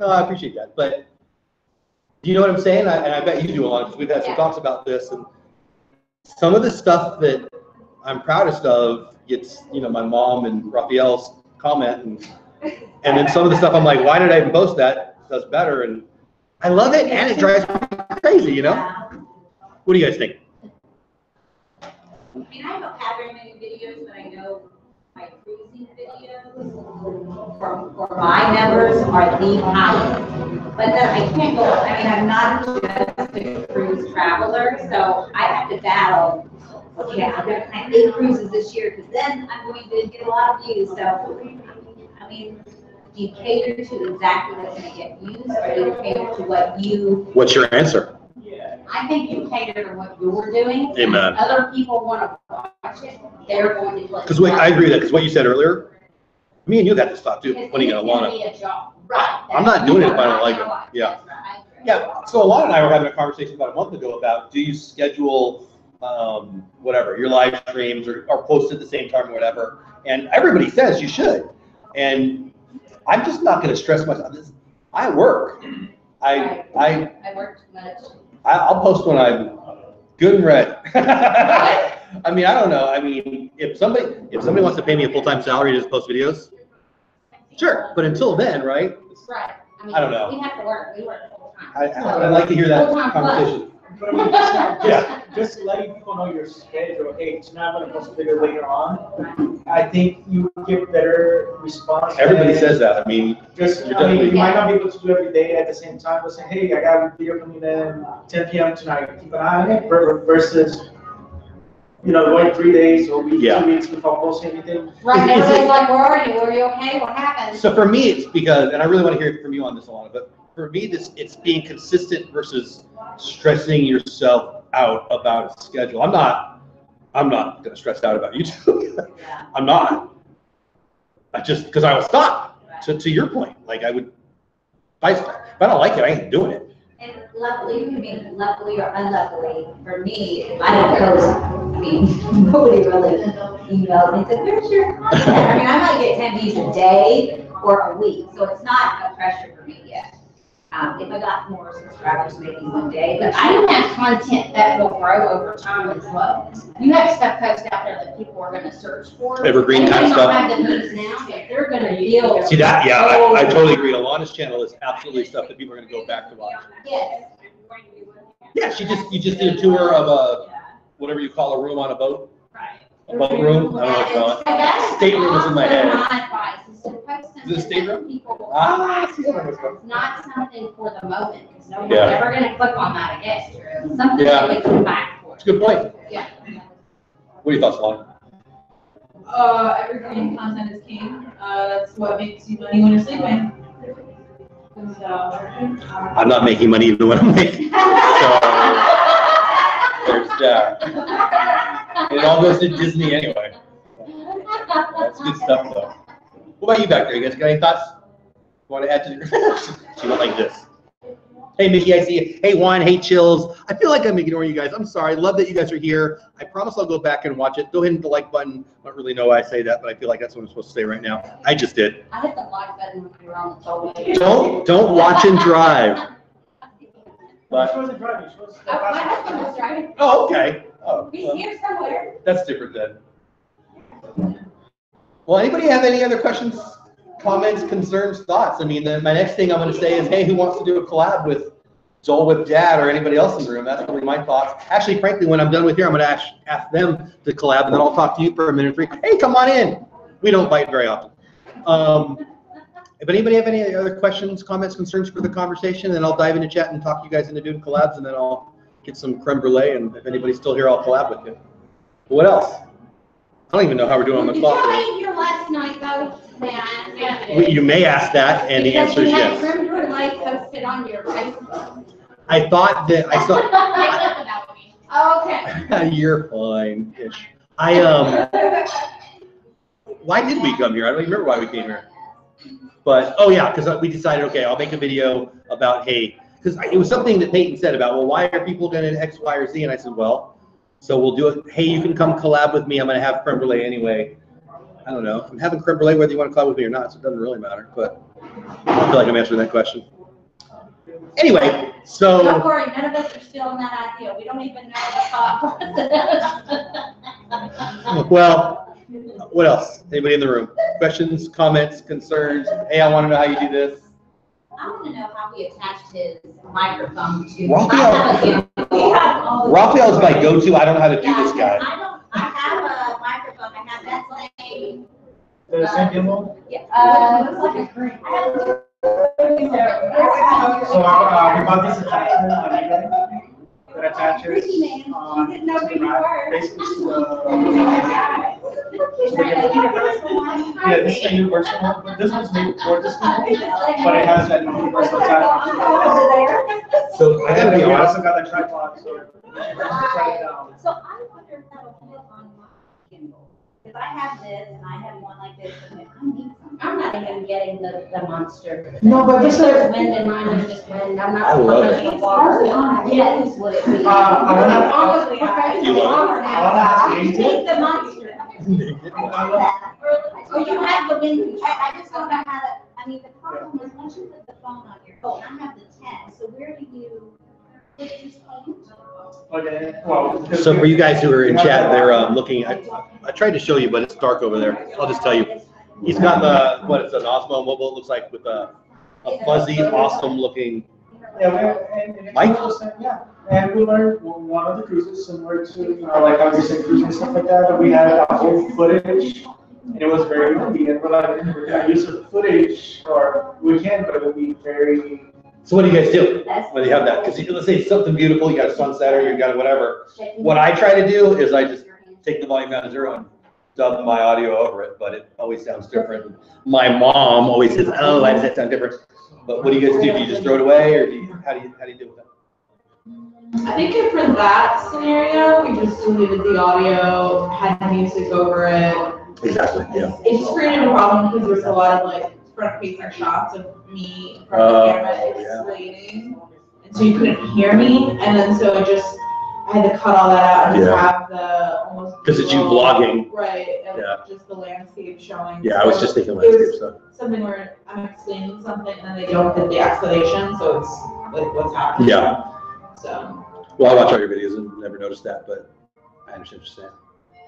No, I appreciate that. But do you know what I'm saying? And I bet you do a lot, because we've had some talks about this. And some of the stuff that I'm proudest of gets, my mom and Raphael's comment. And then some of the stuff I'm like, why did I even post that? It does better. And I love it, and it drives me crazy, What do you guys think? I mean, I have a pattern in videos, but I know my cruising videos for my members are the highest. But then I can't go, I'm not just a cruise traveler, so I have to battle. Okay, I'm gonna plan 8 cruises this year, because then I'm going to get a lot of views. So, do you cater to exactly what's gonna get views, or do you cater to what you? What's your answer? I think you cater to what you're doing. Amen. If other people want to watch it, they're going to click. Because I agree with that, because what you said earlier, me and you have to stop too, Because putting it it's on gonna Lana. be a job. Right. I'm not doing it if I don't like it. That's Yeah. right. Yeah, so Alana and I were having a conversation about a month ago about, do you schedule whatever, your live streams or post at the same time or whatever? And everybody says you should. And I'm just not going to stress myself. I work. I work too much. I'll post when I'm good and ready. I mean, I don't know. I mean, if somebody wants to pay me a full-time salary to just post videos, sure. But until then, right? Right. I mean, I don't know. We have to work. We work full time. I'd like to hear that Full-time conversation. Yeah, just letting people know your schedule. Hey, tonight I'm gonna post a video later on. I think you get better response. Everybody says that. I mean, Just, you're I mean, you definitely- might not be able to do every day at the same time, but saying, hey, I got a video coming in 10 p.m. tonight. Keep an eye on it versus, you know, going 3 days or week, Yeah. 2 weeks without posting anything. Right. Is it- Everybody's like, where are you? Are you okay? What happened? So for me, it's because, and I really want to hear from you on this, Alana, but for me, it's being consistent versus stressing yourself out about a schedule. I'm not gonna stress out about YouTube. I'm not. I just, because I will stop. To your point, like I would, if I don't like it, I ain't doing it. And luckily, or unluckily, for me, I don't post, I mean, nobody really emails me, says, where's your content? I mean, I might get 10 views a day or a week, so it's not a pressure for me yet. If I got more subscribers maybe one day, But but I don't have content that will grow over time as well. You have stuff posted out there that people are gonna search for. Evergreen kind of They might not stuff. have the views now, but they're gonna feel. See that? Yeah, I totally agree. Alana's channel is absolutely stuff that people are gonna go back to watch. yes. Yeah, you just did a tour of a, whatever you call a room on a boat. A boat room? I don't know what you call it. Stateroom is in my head. Is it a stateroom? Ah, It's not something for the moment, because no one's Yeah. ever gonna click on that again. Something Yeah. that we come back for. It's a good point. Yeah. What are your thoughts, Alana? Evergreen content is king. That's what makes you money when you're sleeping. So, I'm not making money even when I'm making. So, there's that. It all goes to Disney anyway. That's good stuff, though. What about you back there? You guys got any thoughts? Want to add to? She went like this. Hey, Mickey, I see you. Hey, Juan. Hey, Chills. I feel like I'm ignoring you guys. I'm sorry. I love that you guys are here. I promise I'll go back and watch it. Go ahead and hit the like button. I don't really know why I say that, but I feel like that's what I'm supposed to say right now. I just did. I hit the like button when we were on the toll. Don't watch and drive. But, She wasn't driving, she was. My husband was driving. oh, okay. Oh, He's well, here somewhere. that's different then. Well, anybody have any other questions, comments, concerns, thoughts? I mean, my next thing I'm going to say is, hey, who wants to do a collab with Dole with Dad or anybody else in the room? That's really my thoughts. Actually, frankly, when I'm done with here, I'm going to ask them to collab, and then I'll talk to you for a minute or three. Hey, come on in. We don't bite very often. If anybody have any other questions, comments, concerns for the conversation, then I'll dive into chat and talk you guys into doing collabs, and then I'll get some creme brulee, and if anybody's still here, I'll collab with you. What else? I don't even know how we're doing on the Did clock. y'all eat here last night, though? You may ask that, and the answer is yes. Because you had creme brulee posted on your Facebook. I thought that I saw. Okay. You're fine-ish. Why did we come here? I don't even remember why we came here. But, oh yeah, because we decided, okay, I'll make a video about, hey, because it was something that Peyton said about, well, why are people going to X, Y, or Z? And I said, well, so we'll do it. Hey, you can come collab with me. I'm going to have creme brulee anyway. I don't know. I'm having creme brulee whether you want to collab with me or not, so it doesn't really matter. But I feel like I'm answering that question. Anyway, so. Don't worry, none of us are still in that idea. We don't even know the thought process. Well, what else? Anybody in the room? Questions, comments, concerns? Hey, I want to know how you do this. I want to know how we attached his microphone to. Raphael's my go-to. I don't know how to do this guy. I have a microphone. I have that same. The same gimbal? Yeah. Looks like a green. So, we bought this attachment on eBay that attaches, Didn't know who you were. basically, yeah, this is a universal one, but this one's made for this one, but it has that universal attachment. So I And gotta then be we honest. also got the tripod, so you can try it down. So I wonder if that'll fit on my gimbal. Because I have this and I have one like this, and I need something. I'm not even getting the monster. No, but this There's wind in mine, there's just wind. I'm not. I love it. It's hard. Yes, would it be? I wanna- Honestly, okay. You love it? I wanna ask you- Take the monster. Oh, you have the window. I just don't know how to, I mean, the problem is once you put the phone on your phone, I have the 10, so where do you, did it just change? Okay, well. So for you guys who are in chat, they're looking, I tried to show you, but it's dark over there. I'll just tell you. He's got the, what, it's an Osmo mobile, it looks like, with a fuzzy, awesome looking mic. Yeah, and we learned one of the cruises similar to, like how we said cruising and stuff like that, but we had a whole footage, and it was very windy, and we're like, we're gonna use the footage, or we can, but it would be very. So what do you guys do when you have that? Because let's say it's something beautiful, you got a sunset or you got whatever. What I try to do is I just take the volume down to 0 and dub my audio over it, but it always sounds different. My mom always says, "Oh, why does that sound different?" But what do you guys do? Do you just throw it away, or how do you deal with that? I think for that scenario, we just deleted the audio, had music over it. Exactly. Yeah. It just created a problem because there's a lot of like front-facing shots of me in front of the camera explaining, and so you couldn't hear me, and then so it just. I had to cut all that out and just have the almost. Because it's you vlogging. Right, and just the landscape showing. Yeah, I was just thinking landscape stuff. Something where I'm explaining something and they don't hit the explanation, so it's like what's happening. Yeah. So. Well, I watch all your videos and never noticed that, but I understand what you're saying.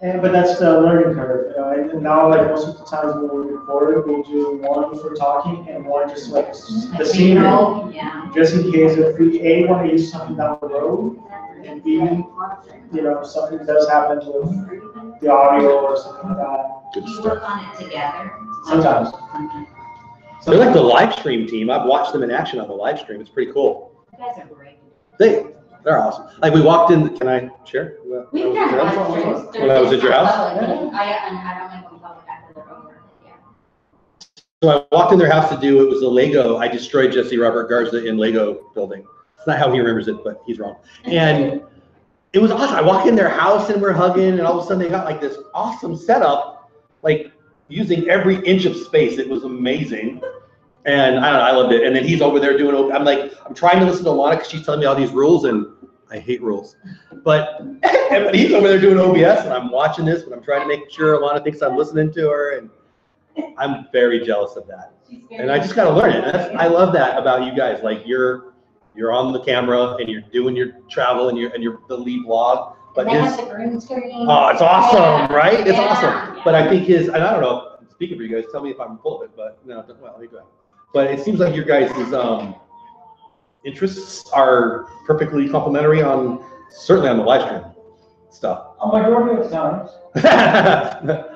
And, but that's the learning curve. And now, like most of the times when we record, we do one for talking and one just like the scenery, just in case if we A, want to use something down the road, and B, you know, something does happen with the audio or something like that. Do you work on it together? Sometimes. They're like the live stream team. I've watched them in action on the live stream. It's pretty cool. You guys are great. They're awesome. Like we walked in. Can I share? We've done live streams. When I was at your house? I don't make them public after they're over. Yeah. So I walked in their house to do, it was a Lego. I destroyed Jesse Robert Garza in Lego building. It's not how he remembers it, but he's wrong. And it was awesome. I walk in their house and we're hugging, and all of a sudden they got like this awesome setup, like using every inch of space. It was amazing. And I don't know, I loved it. And then he's over there doing, I'm trying to listen to Alana because she's telling me all these rules, and I hate rules. But he's over there doing OBS, and I'm watching this, and I'm trying to make sure Alana thinks I'm listening to her, and I'm very jealous of that. And I just got to learn it. I love that about you guys. Like you're on the camera and you're doing your travel and you're the lead vlog. But they have the green screen. Oh, it's awesome, right? It's awesome. But I think and I don't know, speaking for you guys, tell me if I'm full of it, but no, well, let me go ahead. But it seems like your guys' interests are perfectly complementary certainly on the live stream stuff. A majority of times.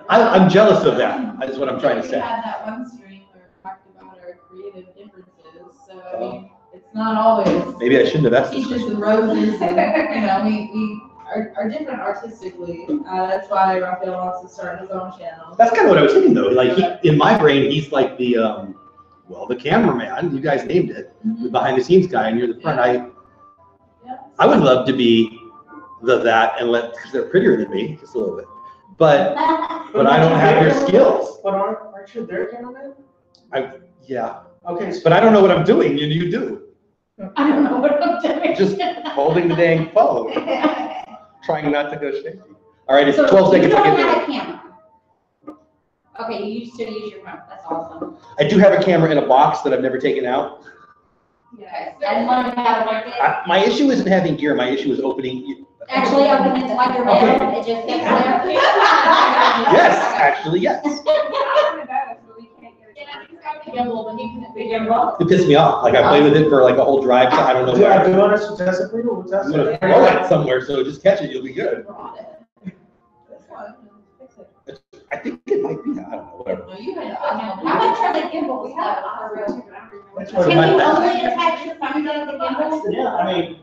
I'm jealous of that. That's what I'm trying to say. We had that one stream where we talked about our creative differences, so I mean, it's not always. Maybe I shouldn't have asked this peaches question. and roses, and we are different artistically. That's why Raphael wants to start his own channel. That's kind of what I was thinking though. Like in my brain, he's like the the cameraman. You guys named it, the behind the scenes guy, and you're the front. I would love to be that and because they're prettier than me, just a little bit. But I don't have your skills. But aren't you their cameraman? Yeah. Okay. But I don't know what I'm doing, and you do. I don't know what I'm doing. Just holding the dang phone, trying not to go shaky. All right, it's 12 seconds. You don't have a camera. Okay, you used to use your phone. That's awesome. I do have a camera in a box that I've never taken out. Okay. And learn how to work it. My issue isn't having gear. My issue is opening. Actually, open it like your bed. It just sits there. Yes, actually, yes. It pisses me off. Like I played with it for like a whole drive, so I don't know where. Do you want us to test it for you? We'll test I'm gonna it. throw it somewhere, so just catch it. You'll be good. I think it might be. I don't know. Whatever. How much are the gimbals? That's Can what you my- only attach your phone to the gimbal? Yeah, I mean.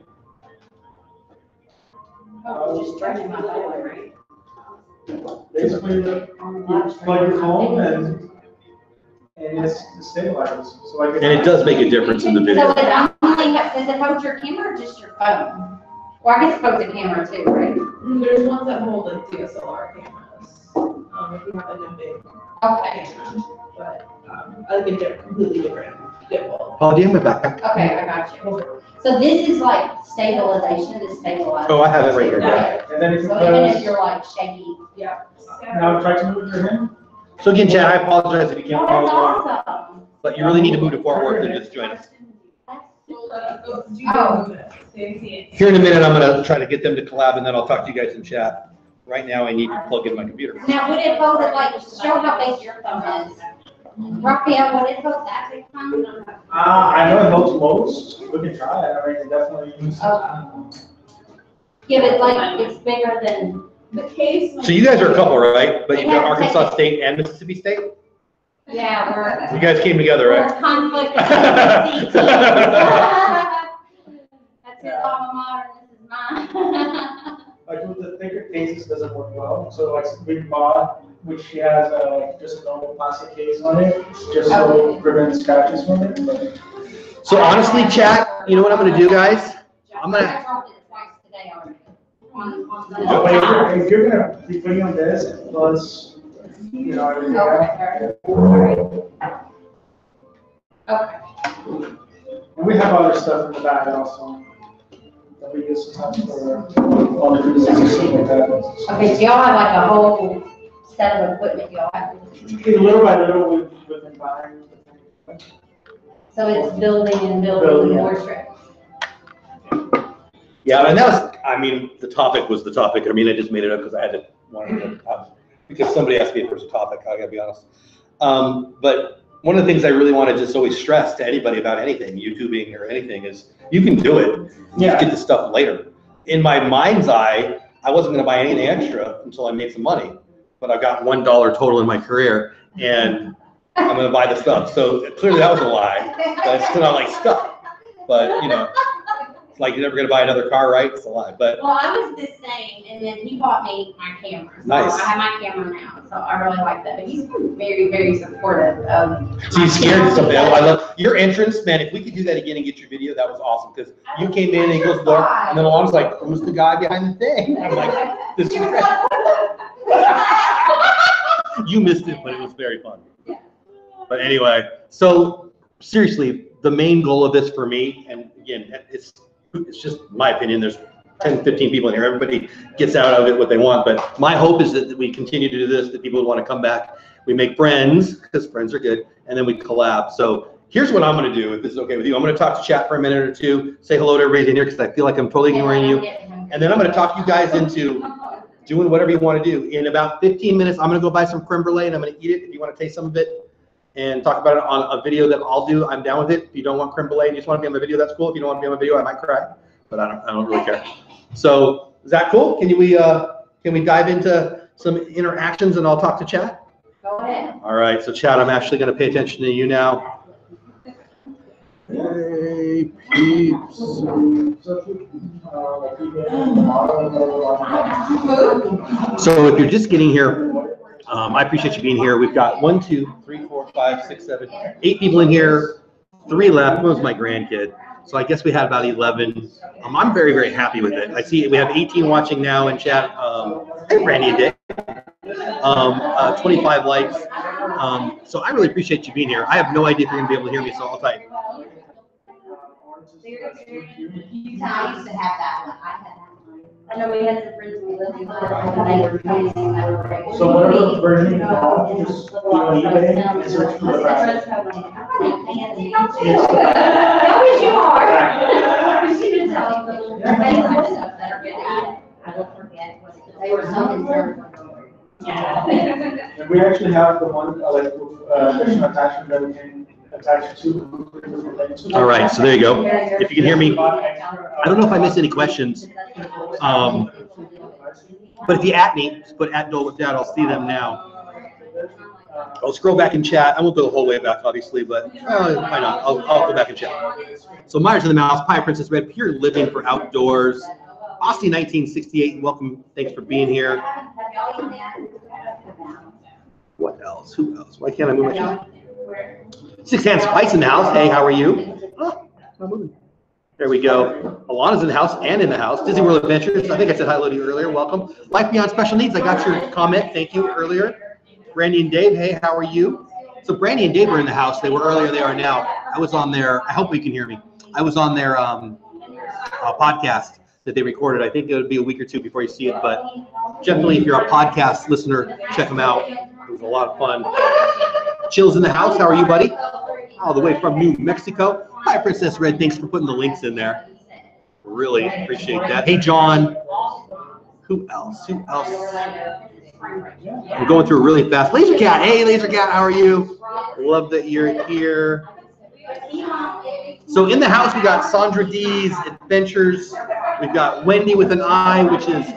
Basically, you plug your phone and it's stabilizes. So like. And it does make a difference in the video. So it only does it hold your camera or just your phone? Well, I guess it holds the camera too, right? There's ones that hold like DSLR cameras. If you have like a big Okay. camera, but like a completely different gimbal. Oh, do you have my backpack? Okay, I got you. So this is like stabilization, this stabilizes. Oh, I have it right here. Okay. And then if you So even if press, you're like shaky. Yeah. Now try to move to him. So again, Chad, I apologize if you can't That's follow along, awesome. but you really need to move to Fort Worth and just join us. Oh. Here in a minute, I'm gonna try to get them to collab, and then I'll talk to you guys in chat. Right now, I need to plug in my computer. Now, would it hold it like, show how big your phone is? Raphael, would it hold that big phone? I know it helps most. We can try it. I mean, definitely use Give it like, it's bigger than. The case. So you guys are a couple, right? But you've got Arkansas State and Mississippi State? Yeah, we're. You guys came together, We're right? a conflict of interest. That's his alma mater, this is mine. Like with the thicker cases doesn't work well. So like we bought, which she has just a normal plastic case on it, just so it prevents scratches from it. But So honestly, chat, you know what I'm gonna do, guys? I'm gonna, I dropped it twice today already. but if you're gonna be putting on this, plus, you know, everything else. Okay. And we have other stuff in the back also. That we use sometimes for other reasons and stuff like that. Okay, so y'all have like a whole set of equipment y'all have. Little by little, we've been buying. So it's building and Building, building yeah. more strips. yeah, and that was, I mean, the topic was the topic. I mean, I just made it up because I had to, wanted to, because somebody asked me if there's a topic, I gotta be honest. But one of the things I really want to just always stress to anybody about anything, YouTubing or anything, is you can do it. Yeah. Just get the stuff later. In my mind's eye, I wasn't going to buy anything extra until I made some money, but I've got $1 total in my career, and I'm going to buy the stuff. So clearly that was a lie. But it's still not like stuff. But you know, it's like you're never going to buy another car, right? It's a lie. But Well, I was the same, and then he bought me my camera. So Nice. I have my camera now, so I really like that. But he's been very, very supportive of. so you scared something. I love your entrance, man. If we could do that again and get your video, that was awesome. Because you came in and he goes, look, and then Alana's like, who's the guy behind the thing? And I'm like, this is great. You missed it, but it was very fun. But anyway, so seriously, the main goal of this for me, and again, it's just my opinion, there's 10, 15 people in here, everybody gets out of it what they want, but my hope is that we continue to do this, that people would want to come back, we make friends, because friends are good, and then we collab. So here's what I'm going to do, if this is okay with you. I'm going to talk to chat for a minute or two, say hello to everybody in here, because I feel like I'm totally ignoring you, and then I'm going to talk you guys into doing whatever you want to do. In about 15 minutes, I'm going to go buy some creme brulee, and I'm going to eat it if you want to taste some of it, and talk about it on a video that I'll do. I'm down with it. If you don't want creme brulee and you just want to be on my video, that's cool. If you don't want to be on my video, I might cry, but I don't really care. So is that cool? Can we dive into some interactions and I'll talk to chat? Go ahead. All right, so chat, I'm actually going to pay attention to you now. Hey, peeps. So if you're just getting here, I appreciate you being here. We've got 1, 2, 3, 4, 5, 6, 7, 8 people in here. 3 left. One was my grandkid. So I guess we had about 11. I'm very, very happy with it. I see we have 18 watching now in chat. Hey, Randy and Dick. 25 likes. So I really appreciate you being here. I have no idea if you're going to be able to hear me, so I'll type. I used to have that one. I had that one. I know we had some friends we lived with, and they were using that one. So whatever version you want, just go on eBay and search for the brand. That was yours. She didn't tell you. I will forget what they were so concerned. And we actually have the one, like, additional attachment that we can attach to. All right, so there you go. If you can hear me, I don't know if I missed any questions. But if you at me, just put at Dole with Dad, I'll see them now. I'll scroll back in chat. I won't go the whole way back, obviously, but why not? I'll go back in chat. So Myers of the Mouse, Pie Princess Red, pure living for outdoors. Austin 1968, welcome. Thanks for being here. What else? Who else? Why can't I move my chat? Six Hand Spice in the house. Hey, how are you? Oh, not moving. There we go. Alana's in the house and in the house. Disney World Adventures. I think I said hello to you earlier. Welcome. Life Beyond Special Needs. I got your comment. Thank you earlier. Brandy and Dave. Hey, how are you? So Brandy and Dave are in the house. They were earlier. They are now. I was on their. I hope you can hear me. I was on their podcast. that they recorded. I think it would be a week or two before you see it, but definitely if you're a podcast listener, check them out. It was a lot of fun. Chill's in the house. How are you, buddy? All the way from New Mexico. Hi, Princess Red. Thanks for putting the links in there. Really appreciate that. Hey, John. Who else? Who else? I'm going through really fast. Laser Cat. Hey, Laser Cat. How are you? Love that you're here. So in the house, we got Sandra D's Adventures. We've got Wendy with an I, which is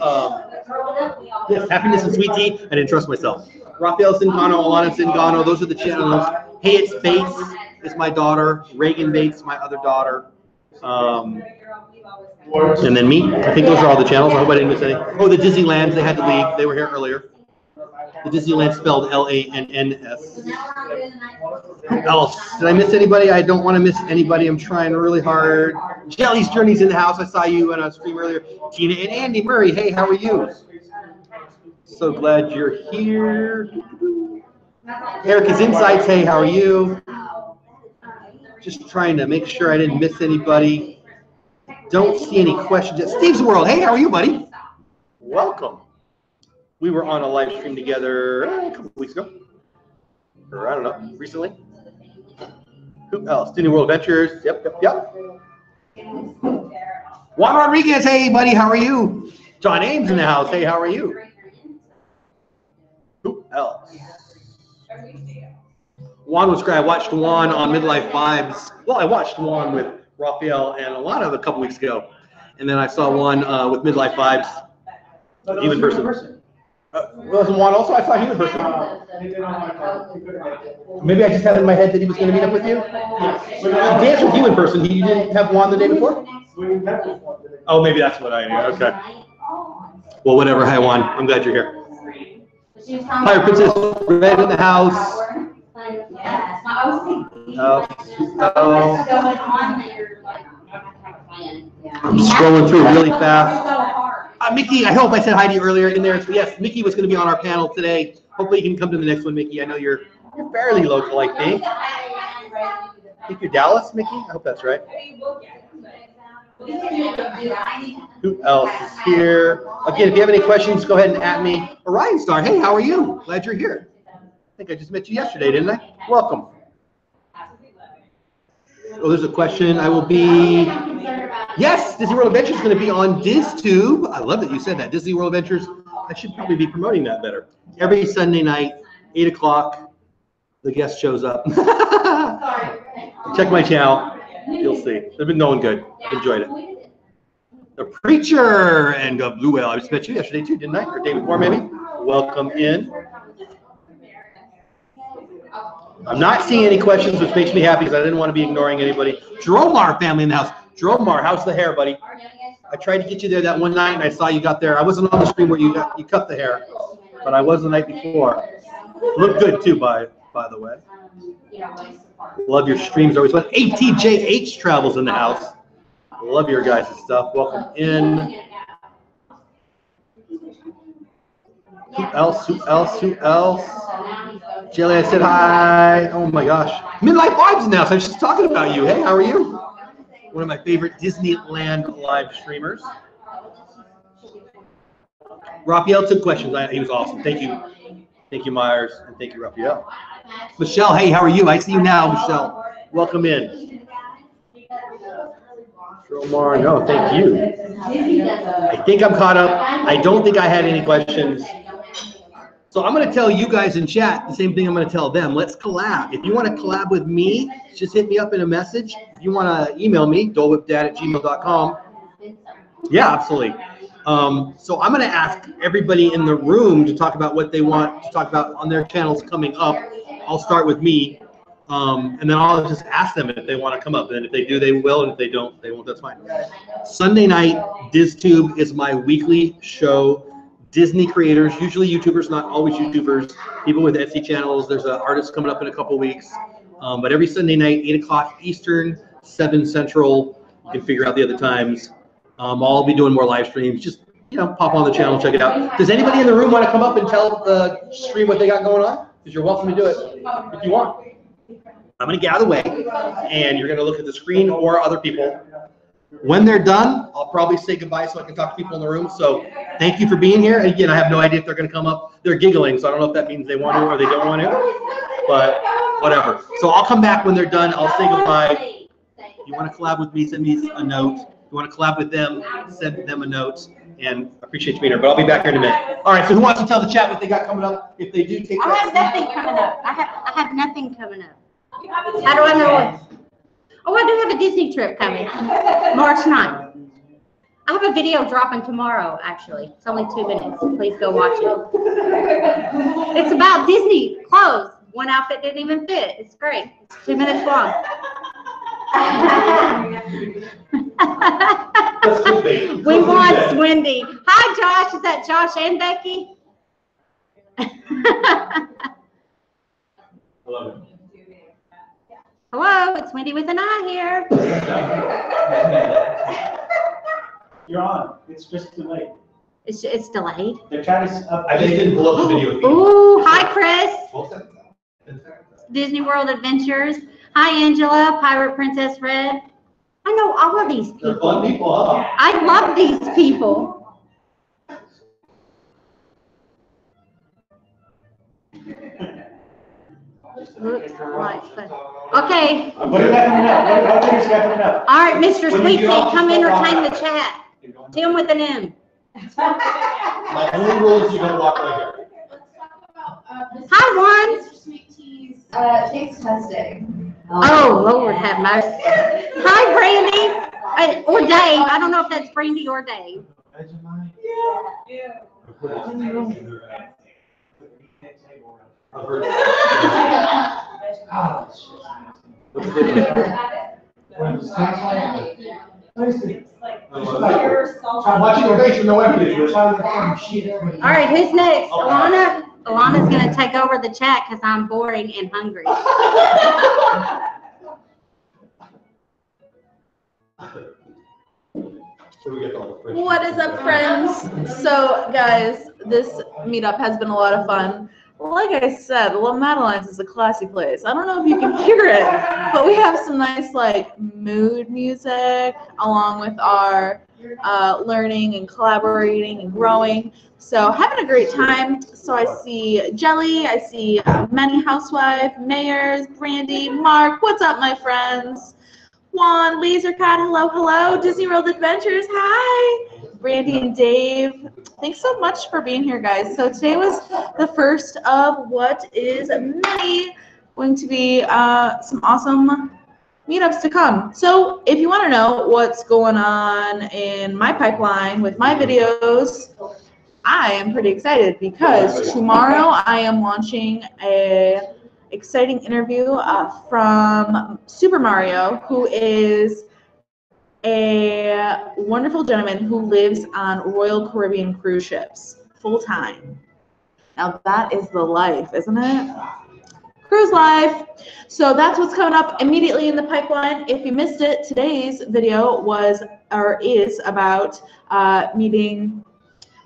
yes, Happiness and Sweet Tea. I didn't trust myself. Raphael Zingano, Alana Zingano. Those are the channels. Hey, it's Bates. Is my daughter. Reagan Bates, my other daughter. And then me. I think those are all the channels. I hope I didn't miss any. Oh, the Disneylands. They had to leave. They were here earlier. The Disneyland spelled L-A-N-N-S. Who else? Did I miss anybody? I don't want to miss anybody. I'm trying really hard. Jelly's Journey's in the house. I saw you on a stream earlier. Tina and Andy Murray. Hey, how are you? So glad you're here. Erica's Insights. Hey, how are you? Just trying to make sure I didn't miss anybody. Don't see any questions yet. Steve's World. Hey, how are you, buddy? Welcome. We were on a live stream together a couple weeks ago. Or I don't know, recently. Who else? Disney World Adventures. Yep. Juan Rodriguez. Hey, buddy, how are you? John Ames in the house. Hey, how are you? Who else? Juan was great. I watched Juan on Midlife Vibes. Well, I watched Juan with Raphael and a couple weeks ago. And then I saw one with Midlife Vibes. Human person. Wasn't Juan also? I saw human person. Maybe I just had in my head that he was going to meet up with you? He danced with human person. You didn't have Juan the day before? Oh, maybe that's what I knew. Okay. Well, whatever. Hi, Juan. I'm glad you're here. Hi, Princess Red in the house. I'm scrolling through really fast. Mickey, I hope I said hi to you earlier in there. So yes, Mickey was going to be on our panel today. Hopefully you can come to the next one, Mickey. I know you're fairly local, I think. I think you're Dallas, Mickey? I hope that's right. Who else is here? Again, if you have any questions, go ahead and at me. Orion Star, hey, how are you? Glad you're here. I think I just met you yesterday, didn't I? Welcome. Oh, there's a question. I will be... Yes, Disney World Adventures is going to be on DizTube. I love that you said that. Disney World Adventures. I should probably be promoting that better. Every Sunday night, 8 o'clock, the guest shows up. Check my channel. You'll see. They've been going good. Enjoyed it. The Preacher and Blue Whale. I just met you yesterday too, didn't I? Or day before, maybe. Welcome in. I'm not seeing any questions, which makes me happy because I didn't want to be ignoring anybody. Dromar family in the house. Dromar, how's the hair, buddy? I tried to get you there that one night, and I saw you got there. I wasn't on the stream where you cut the hair, but I was the night before. Look good too, by the way. Love your streams always. ATJH Travels in the house. Love your guys' stuff. Welcome in. Who else? Jelly, I said hi. Oh my gosh. Midlife Vibes now. So I was just talking about you. Hey, how are you? One of my favorite Disneyland live streamers. Raphael took questions. He was awesome. Thank you. Thank you, Myers. And thank you, Raphael. Michelle, hey, how are you? I see you now, Michelle. Welcome in. Dromar, no, thank you. I think I'm caught up. I don't think I had any questions. So I'm going to tell you guys in chat the same thing I'm going to tell them. Let's collab. If you want to collab with me, just hit me up in a message. If you want to email me, dolewhipdad@gmail.com. Yeah, absolutely. So I'm going to ask everybody in the room to talk about what they want to talk about on their channels coming up. I'll start with me, and then I'll just ask them if they want to come up. And if they do, they will. And if they don't, they won't. That's fine. Sunday night, DizTube is my weekly show. Disney creators, usually YouTubers, not always YouTubers, people with Etsy channels. There's an artist coming up in a couple weeks. But every Sunday night, 8 o'clock Eastern, 7 Central. You can figure out the other times. I'll be doing more live streams. Just, pop on the channel, check it out. Does anybody in the room want to come up and tell the stream what they got going on? Because you're welcome to do it if you want. I'm going to get out of the way, and you're going to look at the screen or other people. When they're done, I'll probably say goodbye so I can talk to people in the room. So thank you for being here. And again, I have no idea if they're going to come up. They're giggling, so I don't know if that means they want to or they don't want to, but whatever. So I'll come back when they're done. I'll say goodbye. If you want to collab with me, send me a note. If you want to collab with them, send them a note. And I appreciate you being here, but I'll be back here in a minute. All right, so who wants to tell the chat what they got coming up? If they do take I have nothing coming up. I have nothing coming up. How do I know what? Oh, I do have a Disney trip coming, March 9th. I have a video dropping tomorrow, actually. It's only 2 minutes. Please go watch it. It's about Disney clothes. One outfit didn't even fit. It's great. It's 2 minutes long. We want Swindy. Hi, Josh. Is that Josh and Becky? Hello. Hello, it's Wendy with an eye here. You're on. It's just delayed. It's delayed. The chat is up. I just didn't pull up the video. Ooh, hi, Chris. Disney World Adventures. Hi, Angela. Pirate Princess Red. I know all of these people. They're fun people, huh? I love these people. Looks like fun. Okay. What do you got coming up? What things you got coming up? All right, Mr. Sweet Tea, come entertain the chat. Tim with an M. My only rule is you don't walk right here. Hi, Juan. Mr. Sweet Tea's taste testing. Oh, Lord have mercy. Hi, Brandy. Or Dave. I don't know if that's Brandy or Dave. I'm watching your face with no evidence. All right, who's next? Alana? Alana's going to take over the chat because I'm boring and hungry. What is up, friends? So, guys, this meetup has been a lot of fun. Like I said, Madeline's is a classy place. I don't know if you can hear it, but we have some nice, like, mood music along with our learning and collaborating and growing. So, having a great time. So, I see Jelly, I see Manny Housewife, Mayors, Brandy, Mark. What's up, my friends? Juan, Lasercat, hello, hello. Disney World Adventures, hi. Brandy and Dave, thanks so much for being here, guys. So today was the first of what is many going to be some awesome meetups to come. So if you want to know what's going on in my pipeline with my videos, I am pretty excited because tomorrow I am launching a exciting interview from Super Mario, who is a wonderful gentleman who lives on Royal Caribbean cruise ships full-time. Now that is the life, isn't it? Cruise life. So that's what's coming up immediately in the pipeline. If you missed it, today's video is about meeting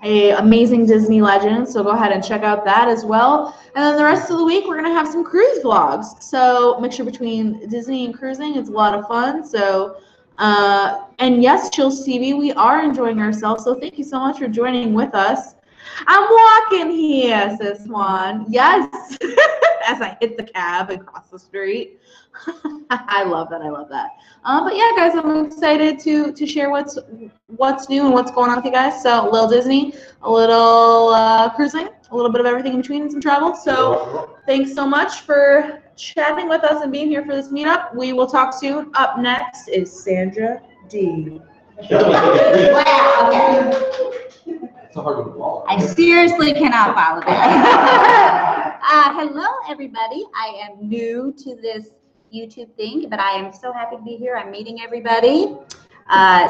an amazing Disney legend, so go ahead and check out that as well. And then the rest of the week, we're going to have some cruise vlogs. So mixture between Disney and cruising. It's a lot of fun. So, and yes, Chill Stevie, we are enjoying ourselves. So thank you so much for joining with us. I'm walking here, says Swan. Yes, as I hit the cab across the street. I love that. I love that. But yeah, guys, I'm excited to share what's new and what's going on with you guys. So a little Disney, a little cruising, a little bit of everything in between, and some travel. So thanks so much for chatting with us and being here for this meetup. We will talk soon. Up next is Sandra D. I seriously cannot follow that. Hello, everybody. I am new to this YouTube thing, but I am so happy to be here. I'm meeting everybody.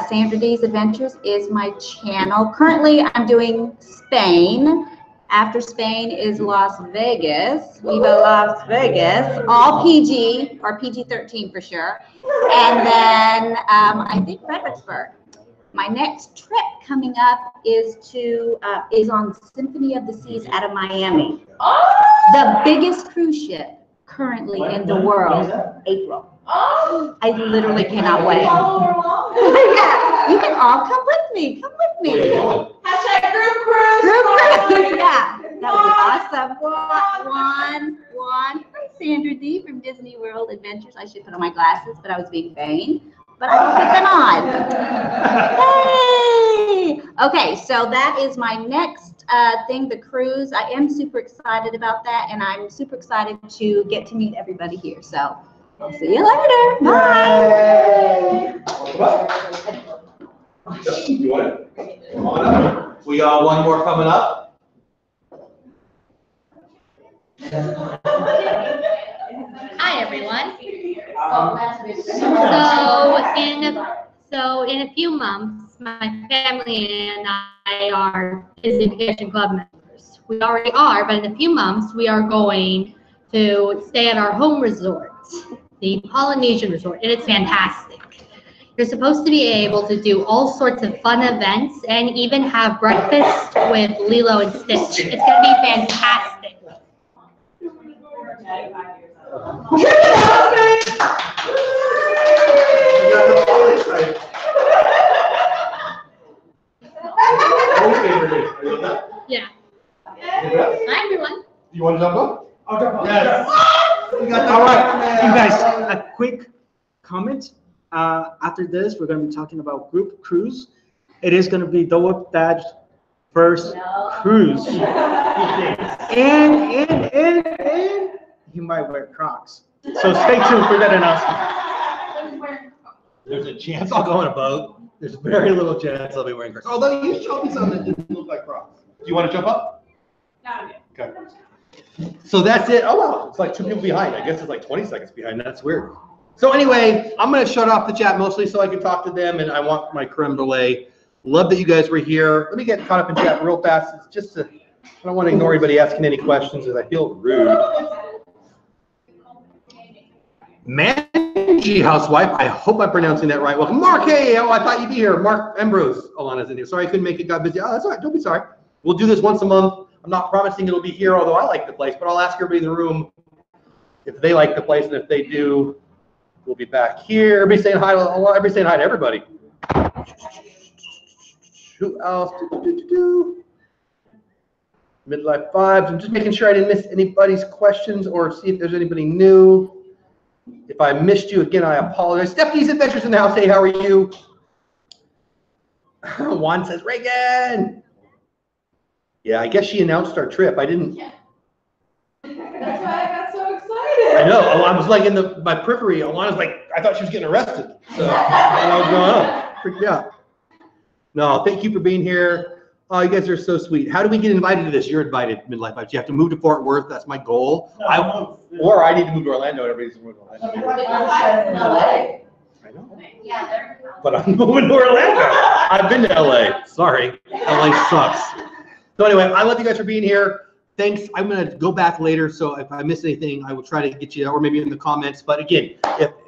Sandra D's Adventures is my channel. Currently, I'm doing Spain. After Spain is Las Vegas. Viva Las Vegas. All PG, or PG-13 for sure. And then I think Fredericksburg. My next trip coming up is on Symphony of the Seas out of Miami. The biggest cruise ship currently in the world. April. I literally cannot wait. Yeah, you can all come with me. Come with me. Hashtag group cruise. Group cruise. Yeah, that would be awesome. One. Hi, Sandra D from Disney World Adventures. I should put on my glasses, but I was being vain. But I will put them on. Hey! Okay, so that is my next thing, the cruise. I am super excited about that, and I'm super excited to get to meet everybody here. So I'll see you later. Bye. You want it? Come on up. We got one more coming up. Hi, everyone. So in a few months, my family and I are Disney Vacation Club members. We already are, but in a few months, we are going to stay at our home resort, the Polynesian Resort, and it's fantastic. You're supposed to be able to do all sorts of fun events and even have breakfast with Lilo and Stitch. It's going to be fantastic. Yeah. Hi, everyone. You want to jump up? I'll jump on. Yes. All right, you guys, a quick comment. After this, we're going to be talking about group cruise. It is going to be Dole Dad's first cruise. And he might wear Crocs. So stay tuned for that announcement. There's a chance I'll go on a boat. There's very little chance I'll be wearing Crocs. Although you showed me something that didn't look like Crocs. Do you want to jump up? No. Okay. So that's it. Oh, wow. It's like 2 people behind. I guess it's like 20 seconds behind. That's weird. So anyway, I'm going to shut off the chat mostly so I can talk to them, and I want my creme brulee. Love that you guys were here. Let me get caught up in chat real fast. It's just I don't want to ignore anybody asking any questions because I feel rude. Mangy housewife. I hope I'm pronouncing that right. Welcome, Mark. Hey, oh, I thought you'd be here. Mark Ambrose. Alana's in here. Sorry I couldn't make it. Got busy. Oh, that's all right. Don't be sorry. We'll do this once a month. I'm not promising it'll be here, although I like the place, but I'll ask everybody in the room if they like the place, and if they do, we'll be back here. Everybody saying hi. Everybody saying hi to everybody. Who else? Midlife vibes. I'm just making sure I didn't miss anybody's questions or see if there's anybody new. If I missed you again, I apologize. Stephanie's Adventures in the house. Hey, how are you? Juan says Reagan. Yeah, I guess she announced our trip. I didn't. Yeah. That's why I got so excited. I know. I was like in my periphery. Alana's like, I thought she was getting arrested. So I don't know what's going on. Freaked me out. No, thank you for being here. Oh, you guys are so sweet. How do we get invited to this? You're invited, Midlife Vibes. You have to move to Fort Worth. That's my goal. Or I need to move to Orlando. Everybody's moving to Orlando. I know. Yeah, But I'm moving to Orlando. I've been to LA. Sorry. LA sucks. So anyway, I love you guys for being here. Thanks. I'm going to go back later. So if I miss anything, I will try to get you, or maybe in the comments. But again,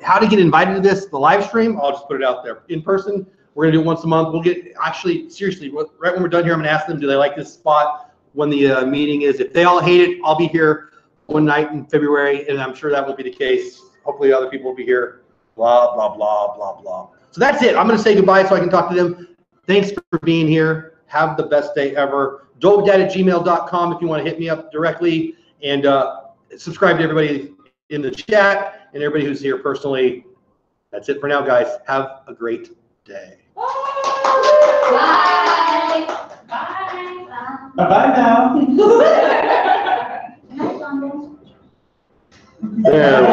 how to get invited to this, the live stream, I'll just put it out there. In person, we're going to do it once a month. We'll get, actually, seriously, right when we're done here, I'm going to ask them, do they like this spot when the meeting is? If they all hate it, I'll be here one night in February, and I'm sure that will be the case. Hopefully other people will be here. Blah, blah, blah, blah, blah. So that's it. I'm going to say goodbye so I can talk to them. Thanks for being here. Have the best day ever. doledad@gmail.com if you want to hit me up directly, and subscribe to everybody in the chat and everybody who's here personally. That's it for now, guys. Have a great day. Bye. Bye. Bye-bye now. There we go.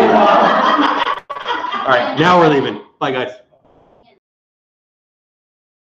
All right, now we're leaving. Bye, guys.